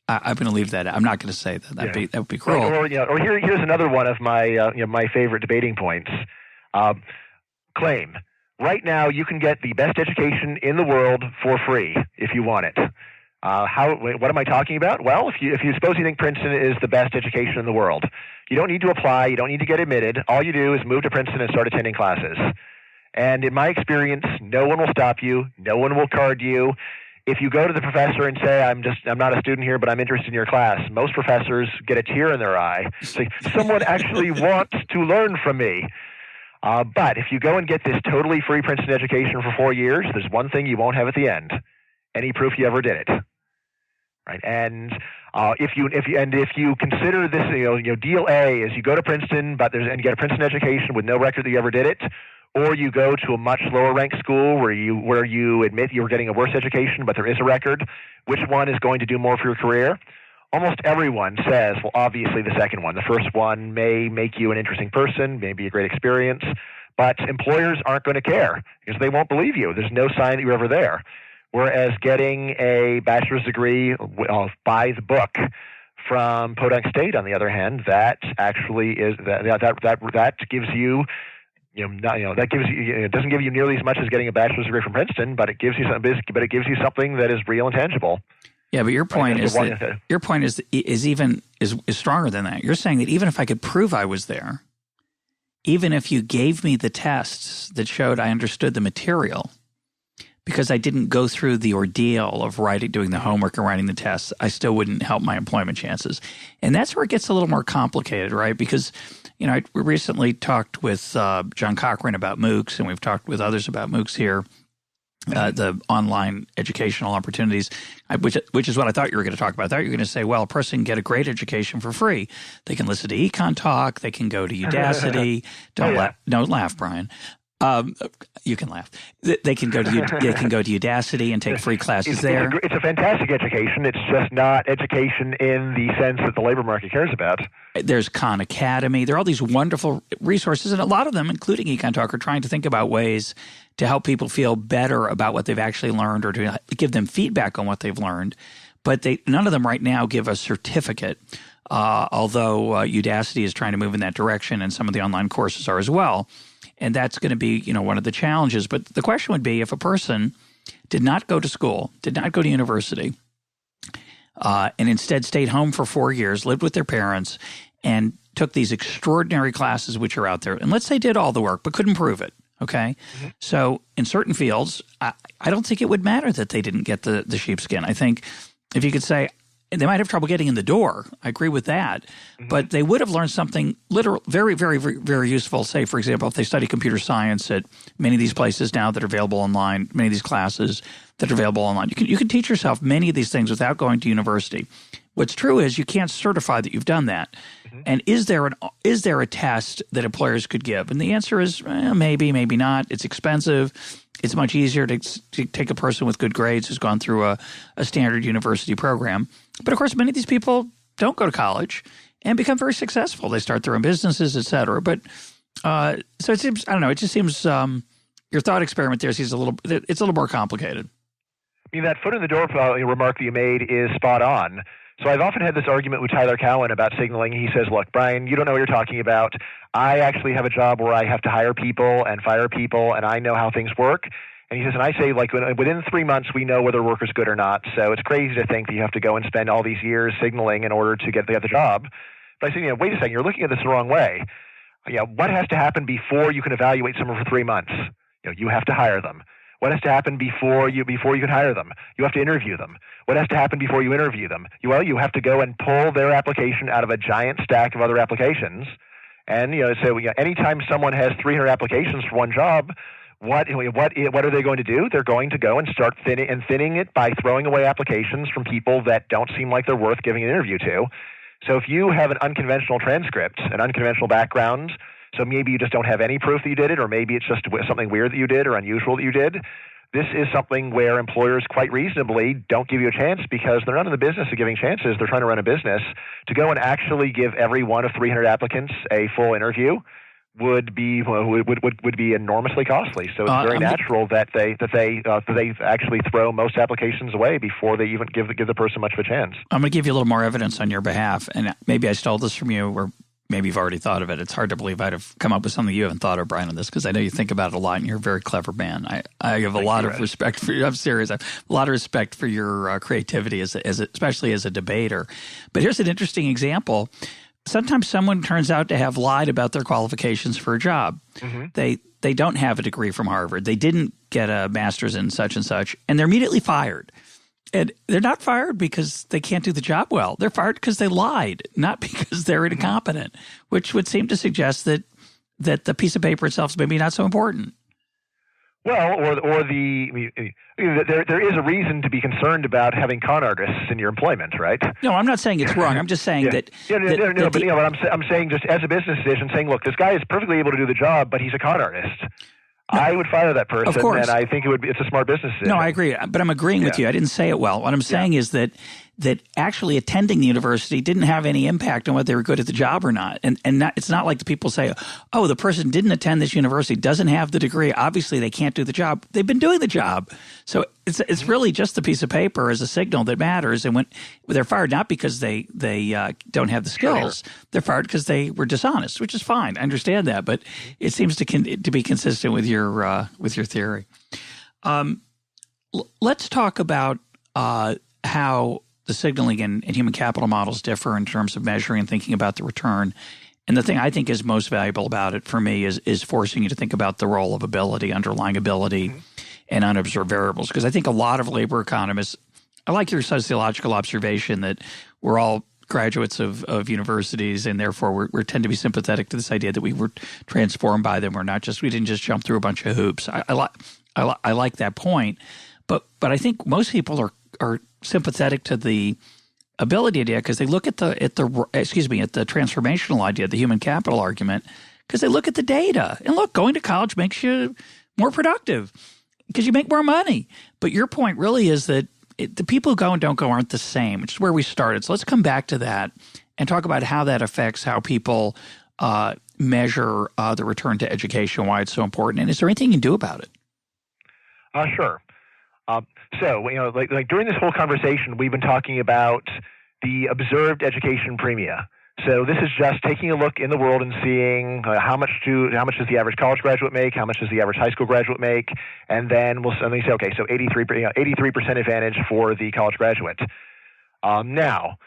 I'm going to leave that. I'm not going to say that. That would be cruel. Or here's another one of my my favorite debating points. Claim. Right now, you can get the best education in the world for free if you want it. What am I talking about? Well, if you suppose you think Princeton is the best education in the world, you don't need to apply. You don't need to get admitted. All you do is move to Princeton and start attending classes. And in my experience, no one will stop you. No one will card you. If you go to the professor and say, I'm not a student here, but I'm interested in your class, most professors get a tear in their eye. Say, someone actually wants to learn from me. But if you go and get this totally free Princeton education for 4 years, there's one thing you won't have at the end: any proof you ever did it. Right, and if you consider this, deal A is you go to Princeton, and get a Princeton education with no record that you ever did it, or you go to a much lower ranked school where you admit you were getting a worse education, but there is a record. Which one is going to do more for your career? Almost everyone says, well, obviously the second one. The first one may make you an interesting person, may be a great experience, but employers aren't going to care because they won't believe you. There's no sign that you were ever there. Whereas getting a bachelor's degree by the book from Podunk State, on the other hand, that actually is that gives you, it doesn't give you nearly as much as getting a bachelor's degree from Princeton, but it gives you something that is real and tangible. Yeah, but your point is stronger than that. You're saying that even if I could prove I was there, even if you gave me the tests that showed I understood the material, because I didn't go through the ordeal of doing the homework and writing the tests, I still wouldn't help my employment chances. And that's where it gets a little more complicated, right? Because, we recently talked with John Cochran about MOOCs, and we've talked with others about MOOCs here, the online educational opportunities, which is what I thought you were going to talk about. I thought you were going to say, well, a person can get a great education for free. They can listen to EconTalk. They can go to Udacity. Don't laugh, Brian. You can laugh. They can go to Udacity and take free classes there. It's a fantastic education. It's just not education in the sense that the labor market cares about. There's Khan Academy. There are all these wonderful resources, and a lot of them, including EconTalk, are trying to think about ways to help people feel better about what they've actually learned, or to give them feedback on what they've learned. But none of them right now give a certificate, although Udacity is trying to move in that direction, and some of the online courses are as well. And that's going to be, one of the challenges. But the question would be, if a person did not go to school, did not go to university, and instead stayed home for 4 years, lived with their parents, and took these extraordinary classes which are out there, and let's say did all the work but couldn't prove it, Okay. So in certain fields, I don't think it would matter that they didn't get the sheepskin. I think if you could say they might have trouble getting in the door, I agree with that, but they would have learned something very, very, very, very useful. Say, for example, if they study computer science at many of these places now that are available online, many of these classes that are available online, you can teach yourself many of these things without going to university. What's true is you can't certify that you've done that. And is there a test that employers could give? And the answer is maybe, maybe not. It's expensive. It's much easier to take a person with good grades who's gone through a standard university program. But of course, many of these people don't go to college and become very successful. They start their own businesses, et cetera. But so it seems, I don't know, it just seems your thought experiment there seems it's a little more complicated. I mean, that foot in the door remark that you made is spot on. So I've often had this argument with Tyler Cowen about signaling. He says, look, Bryan, you don't know what you're talking about. I actually have a job where I have to hire people and fire people, and I know how things work. And he says, and I say, like, within 3 months, we know whether a worker's good or not. So it's crazy to think that you have to go and spend all these years signaling in order to get the job. But I say, wait a second, you're looking at this the wrong way. What has to happen before you can evaluate someone for 3 months? You have to hire them. What has to happen before you can hire them? You have to interview them. What has to happen before you interview them? You have to go and pull their application out of a giant stack of other applications. And so anytime someone has 300 applications for one job, what are they going to do? They're going to go and start thinning it by throwing away applications from people that don't seem like they're worth giving an interview to. So if you have an unconventional transcript, an unconventional background, so maybe you just don't have any proof that you did it, or maybe it's just something weird that you did or unusual that you did. This is something where employers quite reasonably don't give you a chance because they're not in the business of giving chances. They're trying to run a business. To go and actually give every one of 300 applicants a full interview would be enormously costly. So it's very natural that they actually throw most applications away before they even give the person much of a chance. I'm going to give you a little more evidence on your behalf, and maybe I stole this from you, or maybe you've already thought of it. It's hard to believe I'd have come up with something you haven't thought of, Bryan, on this, because I know you think about it a lot and you're a very clever man. I have a lot of respect for you. I'm serious. I have a lot of respect for your creativity, especially as a debater. But here's an interesting example. Sometimes someone turns out to have lied about their qualifications for a job. They don't have a degree from Harvard. They didn't get a master's in such and such, and they're immediately fired. And they're not fired because they can't do the job well. They're fired because they lied, not because they're incompetent, which would seem to suggest that the piece of paper itself is maybe not so important. Well, there is a reason to be concerned about having con artists in your employment, right? No, I'm not saying it's wrong. I'm just saying that. But I'm saying just as a business decision, saying, look, this guy is perfectly able to do the job, but he's a con artist. No, I would fire that person, and I think it's a smart business decision. No, I agree, but I'm agreeing with you. I didn't say it well. What I'm saying is that actually attending the university didn't have any impact on whether they were good at the job or not. And it's not like the people say, oh, the person didn't attend this university, doesn't have the degree, obviously they can't do the job. They've been doing the job. So it's really just the piece of paper as a signal that matters. And when they're fired, not because they don't have the skills, they're fired because they were dishonest, which is fine. I understand that, but it seems to be consistent with your theory. Let's talk about how the signaling and human capital models differ in terms of measuring and thinking about the return. And the thing I think is most valuable about it for me is forcing you to think about the role of ability, underlying ability, and unobserved variables. Because I think a lot of labor economists – I like your sociological observation that we're all graduates of universities and therefore we tend to be sympathetic to this idea that we were transformed by them. We didn't just jump through a bunch of hoops. I like that point. But I think most people are sympathetic to the ability idea because they look at the transformational idea, the human capital argument, because they look at the data. And look, going to college makes you more productive because you make more money. But your point really is that the people who go and don't go aren't the same, which is where we started. So let's come back to that and talk about how that affects how people measure the return to education, why it's so important. And is there anything you can do about it? Sure. So, like during this whole conversation, we've been talking about the observed education premia. So this is just taking a look in the world and seeing how much does the average college graduate make, how much does the average high school graduate make, and then we'll suddenly say, okay, so 83% advantage for the college graduate. Now,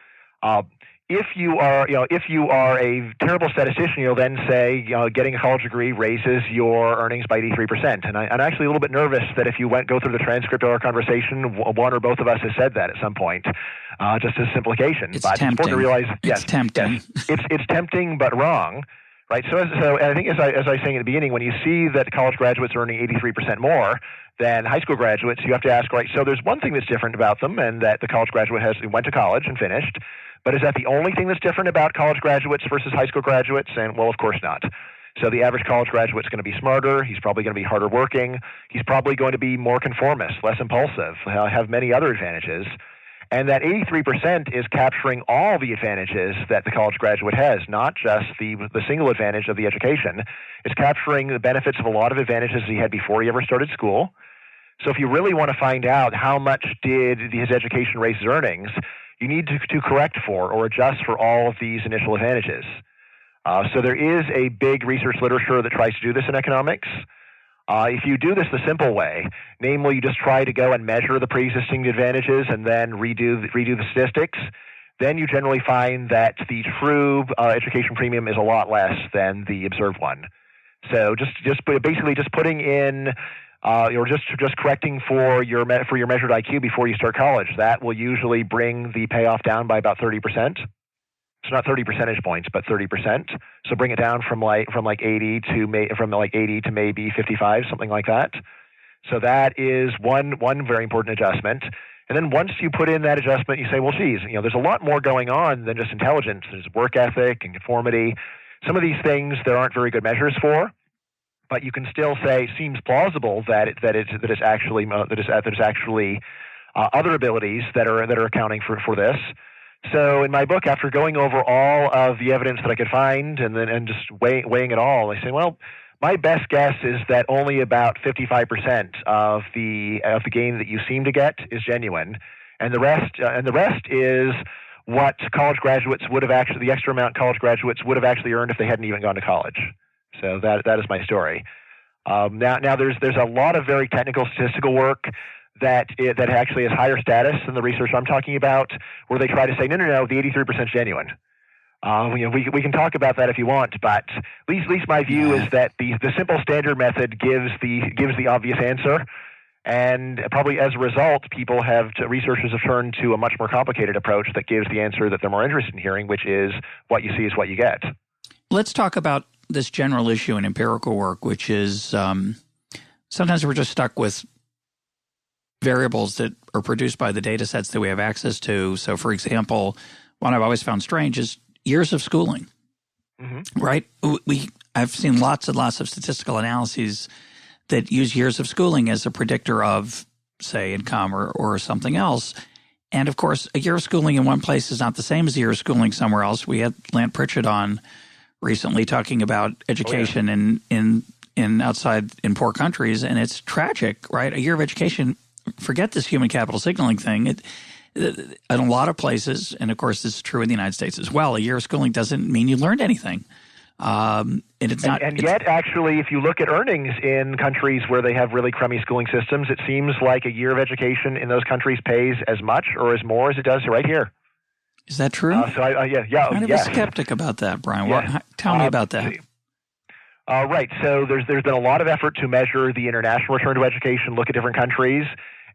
if you are, if you are a terrible statistician, you'll then say, getting a college degree raises your earnings by 83%. And I'm actually a little bit nervous that if you go through the transcript of our conversation, one or both of us has said that at some point, just as simplification. It's but tempting. It's important to realize, it's tempting. Yes, it's tempting, but wrong. Right. So I think as I was saying at the beginning, when you see that college graduates are earning 83% more than high school graduates, you have to ask, right, so there's one thing that's different about them, and that the college graduate went to college and finished. But is that the only thing that's different about college graduates versus high school graduates? And well, of course not. So the average college graduate is going to be smarter. He's probably going to be harder working. He's probably going to be more conformist, less impulsive, have many other advantages. And that 83% is capturing all the advantages that the college graduate has, not just the single advantage of the education. It's capturing the benefits of a lot of advantages he had before he ever started school. So if you really want to find out how much did his education raise his earnings, you need to correct for or adjust for all of these initial advantages. So there is a big research literature that tries to do this in economics. If you do this the simple way, namely you just try to go and measure the pre-existing advantages and then redo the statistics, then you generally find that the true education premium is a lot less than the observed one. So just putting in or just correcting for your measured IQ before you start college, that will usually bring the payoff down by about 30%. It's not 30 percentage points, but 30%. So bring it down from 80 to maybe 55, something like that. So that is one very important adjustment. And then once you put in that adjustment, you say, well, geez, there's a lot more going on than just intelligence. There's work ethic and conformity. Some of these things there aren't very good measures for, but you can still say it seems plausible that it's actually other abilities that are accounting for this. So in my book, after going over all of the evidence that I could find and just weighing it all, I say, well, my best guess is that only about 55% of the gain that you seem to get is genuine, and the rest is what college graduates would have the extra amount college graduates would have actually earned if they hadn't even gone to college. So that is my story. Now there's a lot of very technical statistical work that actually has higher status than the research I'm talking about, where they try to say, no, the 83% is genuine. We can talk about that if you want, but at least my view is that the simple standard method gives the obvious answer, and probably as a result, researchers have turned to a much more complicated approach that gives the answer that they're more interested in hearing, which is what you see is what you get. Let's talk about this general issue in empirical work, which is sometimes we're just stuck with variables that are produced by the data sets that we have access to. So, for example, one I've always found strange is years of schooling, right? I've seen lots and lots of statistical analyses that use years of schooling as a predictor of, say, income or something else. And, of course, a year of schooling in one place is not the same as a year of schooling somewhere else. We had Lant Pritchett on recently talking about education in outside in poor countries, and it's tragic, right? A year of education, forget this human capital signaling thing. In a lot of places, and of course this is true in the United States as well, a year of schooling doesn't mean you learned anything. And yet, actually, if you look at earnings in countries where they have really crummy schooling systems, it seems like a year of education in those countries pays as much or as more as it does right here. Is that true? I'm kind of a skeptic about that, Brian. Yes. Tell me about that. Right. So there's been a lot of effort to measure the international return to education, look at different countries.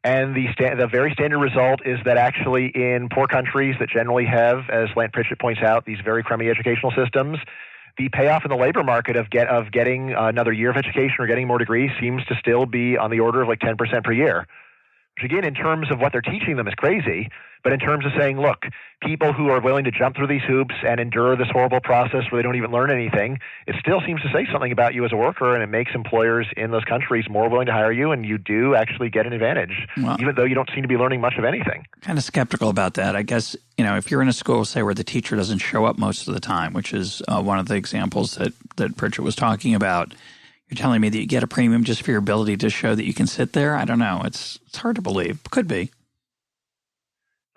And the very standard result is that actually in poor countries that generally have, as Lant Pritchett points out, these very crummy educational systems, the payoff in the labor market of getting another year of education or getting more degrees seems to still be on the order of like 10% per year. Which again, in terms of what they're teaching them is crazy, but in terms of saying, look, people who are willing to jump through these hoops and endure this horrible process where they don't even learn anything, it still seems to say something about you as a worker, and it makes employers in those countries more willing to hire you, and you do actually get an advantage, even though you don't seem to be learning much of anything. Kind of skeptical about that. I guess, if you're in a school, say, where the teacher doesn't show up most of the time, which is one of the examples that Pritchett was talking about, you're telling me that you get a premium just for your ability to show that you can sit there? I don't know. It's hard to believe. Could be.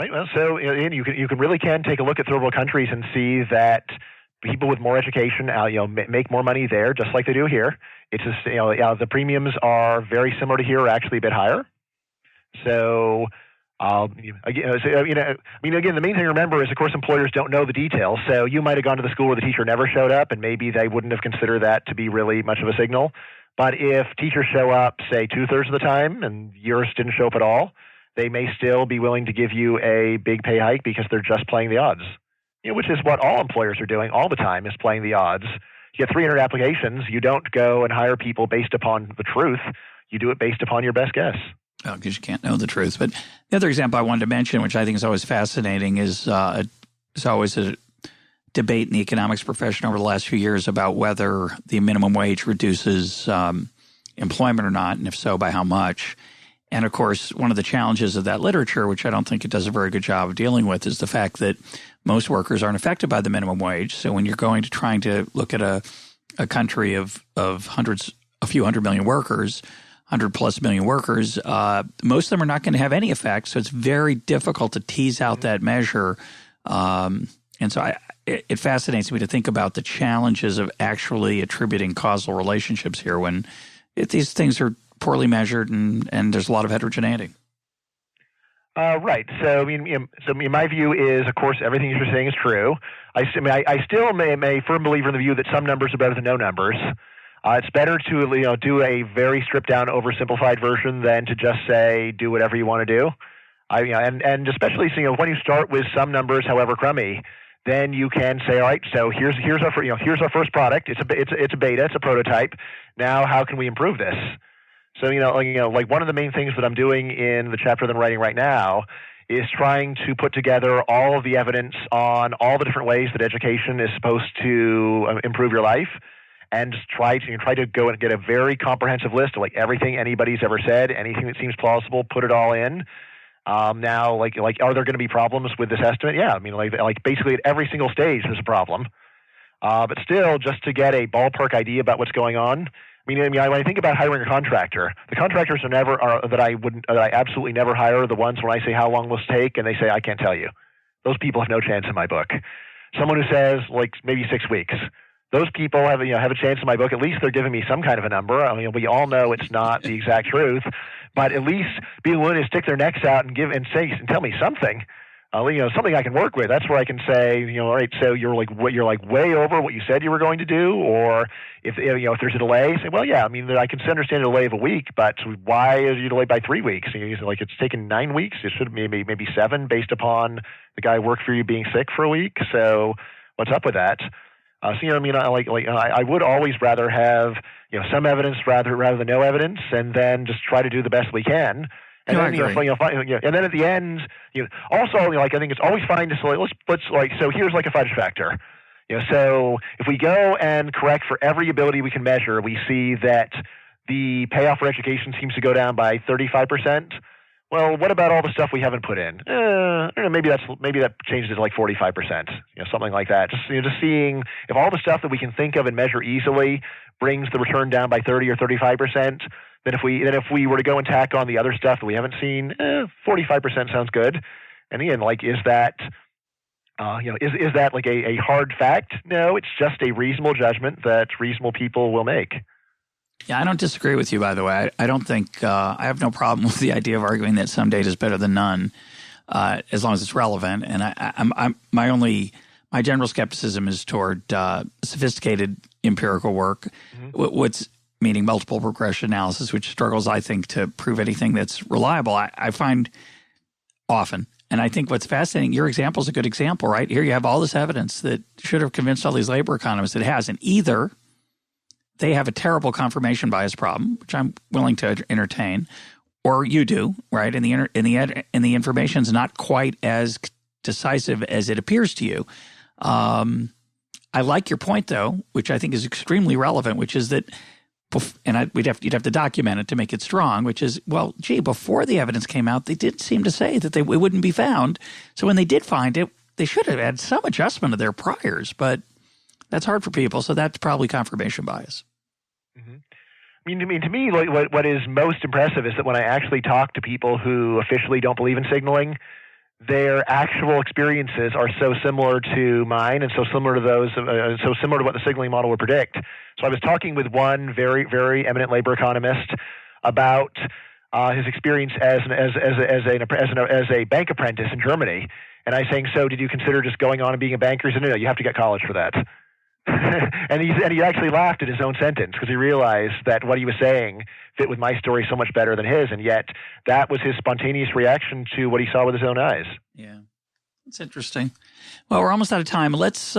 Right. Well, so you can take a look at third world countries and see that people with more education, make more money there, just like they do here. It's just the premiums are very similar to here, or actually a bit higher. So Again, the main thing to remember is, of course, employers don't know the details. So you might have gone to the school where the teacher never showed up, and maybe they wouldn't have considered that to be really much of a signal. But if teachers show up, say, 2/3 of the time, and yours didn't show up at all, they may still be willing to give you a big pay hike because they're just playing the odds, which is what all employers are doing all the time, is playing the odds. You get 300 applications. You don't go and hire people based upon the truth. You do it based upon your best guess. Oh, because you can't know the truth. But the other example I wanted to mention, which I think is always fascinating, is it's always a debate in the economics profession over the last few years about whether the minimum wage reduces employment or not, and if so, by how much. And, of course, one of the challenges of that literature, which I don't think it does a very good job of dealing with, is the fact that most workers aren't affected by the minimum wage. So when you're trying to look at a country of a few hundred million workers, 100+ million workers, most of them are not going to have any effect. So it's very difficult to tease out that measure. And so it fascinates me to think about the challenges of actually attributing causal relationships here when these things are poorly measured and there's a lot of heterogeneity. Right. So, my view is, of course, everything you're saying is true. I still am a firm believer in the view that some numbers are better than no numbers. It's better to do a very stripped down, oversimplified version than to just say do whatever you want to do. And especially when you start with some numbers, however crummy, then you can say, all right, so here's our first product. It's a beta, it's a prototype. Now, how can we improve this? So like one of the main things that I'm doing in the chapter that I'm writing right now is trying to put together all of the evidence on all the different ways that education is supposed to improve your life, and just try to go and get a very comprehensive list of like everything anybody's ever said, anything that seems plausible, put it all in. Now, like, are there going to be problems with this estimate? Yeah, like basically at every single stage there's a problem. But still, just to get a ballpark idea about what's going on. When I think about hiring a contractor, the contractors that I absolutely never hire. The ones when I say how long will this take, and they say I can't tell you. Those people have no chance in my book. Someone who says like maybe 6 weeks. Those people have a chance in my book. At least they're giving me some kind of a number. We all know it's not the exact truth, but at least being willing to stick their necks out and tell me something. Something I can work with. That's where I can say, all right, so you're like way over what you said you were going to do, or if there's a delay, say, well, yeah, I can understand a delay of a week, but why is you delayed by 3 weeks? Like it's taken 9 weeks. It should maybe 7 based upon the guy who worked for you being sick for a week. So what's up with that? I would always rather have some evidence rather than no evidence, and then just try to do the best we can. And then, and then at the end, also, I think it's always fine to say, so here's like a fudge factor. So if we go and correct for every ability we can measure, we see that the payoff for education seems to go down by 35%. Well, what about all the stuff we haven't put in? I don't know, maybe that changes it to like 45%, something like that. Just seeing if all the stuff that we can think of and measure easily brings the return down by 30 or 35%. Then if we were to go and tack on the other stuff that we haven't seen, 45% sounds good. And again, is that is that like a hard fact? No, it's just a reasonable judgment that reasonable people will make. Yeah, I don't disagree with you, by the way. I don't think I have no problem with the idea of arguing that some data is better than none, as long as it's relevant. And my general skepticism is toward sophisticated empirical work. Mm-hmm. Meaning multiple regression analysis, which struggles, I think, to prove anything that's reliable. I find often, and I think what's fascinating, your example is a good example, right? Here you have all this evidence that should have convinced all these labor economists it hasn't. Either they have a terrible confirmation bias problem, which I'm willing to entertain, or you do, right? And the information is not quite as decisive as it appears to you. I like your point, though, which I think is extremely relevant, which is that. And you'd have to document it to make it strong, which is, well, gee, before the evidence came out, they did seem to say that it wouldn't be found. So when they did find it, they should have had some adjustment of their priors, but that's hard for people. So that's probably confirmation bias. Mm-hmm. To me, what is most impressive is that when I actually talk to people who officially don't believe in signaling, their actual experiences are so similar to mine and so similar to what the signaling model would predict. So I was talking with one very, very eminent labor economist about his experience as a bank apprentice in Germany. And I was saying, so did you consider just going on and being a banker? He said, no, you have to get college for that. and he actually laughed at his own sentence because he realized that what he was saying fit with my story so much better than his, and yet that was his spontaneous reaction to what he saw with his own eyes. Yeah, it's interesting. Well, we're almost out of time. Let's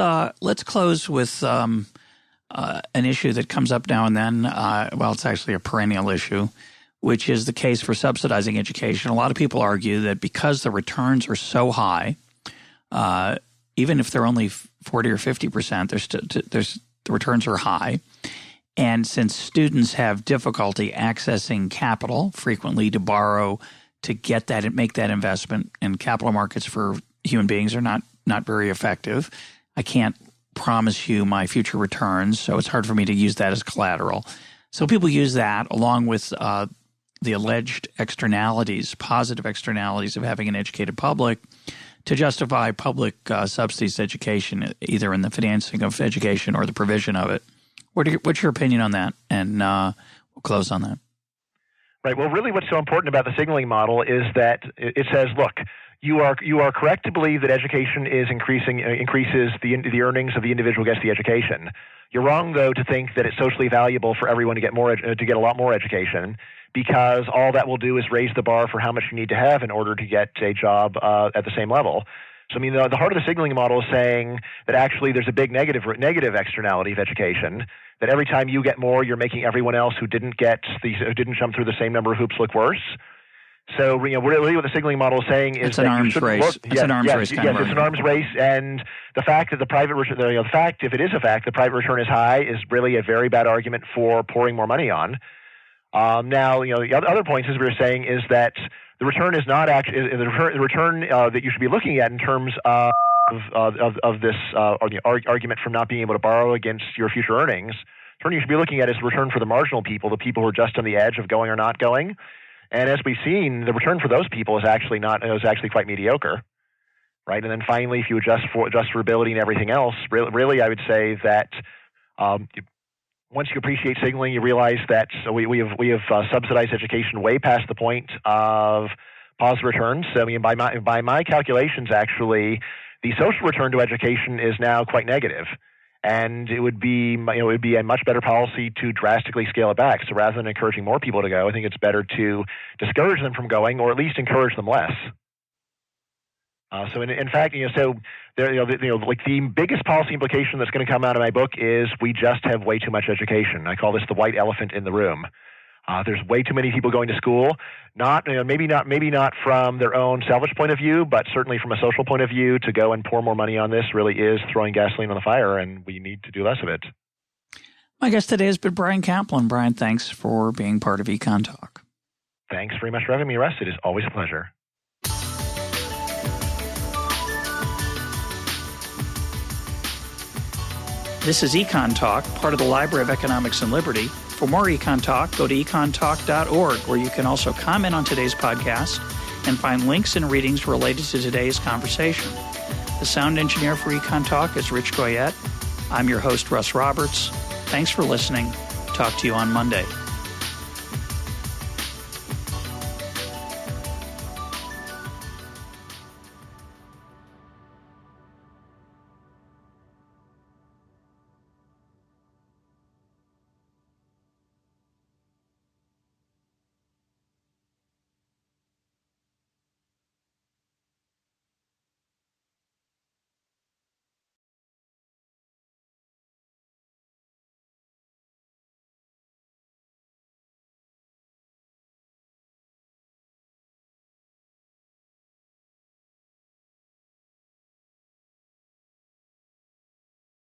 close with an issue that comes up now and then. Well, it's actually a perennial issue, which is the case for subsidizing education. A lot of people argue that because the returns are so high, even if they're only 40 or 50%, the returns are high. And since students have difficulty accessing capital frequently to borrow to get that and make that investment, and capital markets for human beings are not very effective, I can't promise you my future returns, so it's hard for me to use that as collateral. So people use that along with the alleged externalities, positive externalities of having an educated public, to justify public subsidized education, either in the financing of education or the provision of it. What's your opinion on that? And we'll close on that. Right. Well, really what's so important about the signaling model is that it says, look, you are correct to believe that education increases the earnings of the individual who gets the education. You're wrong, though, to think that it's socially valuable for everyone to get a lot more education, because all that will do is raise the bar for how much you need to have in order to get a job at the same level. So, I mean, the heart of the signaling model is saying that actually there's a big negative externality of education, that every time you get more, you're making everyone else who didn't jump through the same number of hoops look worse. So, really what the signaling model is saying is it's an arms race. It's an arms race. Yes, it's an arms race, and the fact that the private return, if it is a fact, the private return is high, is really a very bad argument for pouring more money on. Now, the other point, as we were saying, is that the return is not actually the return that you should be looking at in terms of this argument from not being able to borrow against your future earnings. The return you should be looking at is the return for the marginal people, the people who are just on the edge of going or not going. And as we've seen, the return for those people is actually quite mediocre, right? And then finally, if you adjust for ability and everything else, really, I would say that once you appreciate signaling, you realize that we have subsidized education way past the point of positive returns. So, I mean, by my calculations, actually, the social return to education is now quite negative. And it would be a much better policy to drastically scale it back. So rather than encouraging more people to go, I think it's better to discourage them from going, or at least encourage them less. So in fact, the biggest policy implication that's going to come out of my book is we just have way too much education. I call this the white elephant in the room. There's way too many people going to school. Maybe not from their own selfish point of view, but certainly from a social point of view. To go and pour more money on this really is throwing gasoline on the fire, and we need to do less of it. My guest today has been Bryan Caplan. Bryan, thanks for being part of EconTalk. Thanks very much for having me, Russ. It is always a pleasure. This is EconTalk, part of the Library of Economics and Liberty. For more EconTalk, go to econtalk.org, where you can also comment on today's podcast and find links and readings related to today's conversation. The sound engineer for EconTalk is Rich Goyette. I'm your host, Russ Roberts. Thanks for listening. Talk to you on Monday.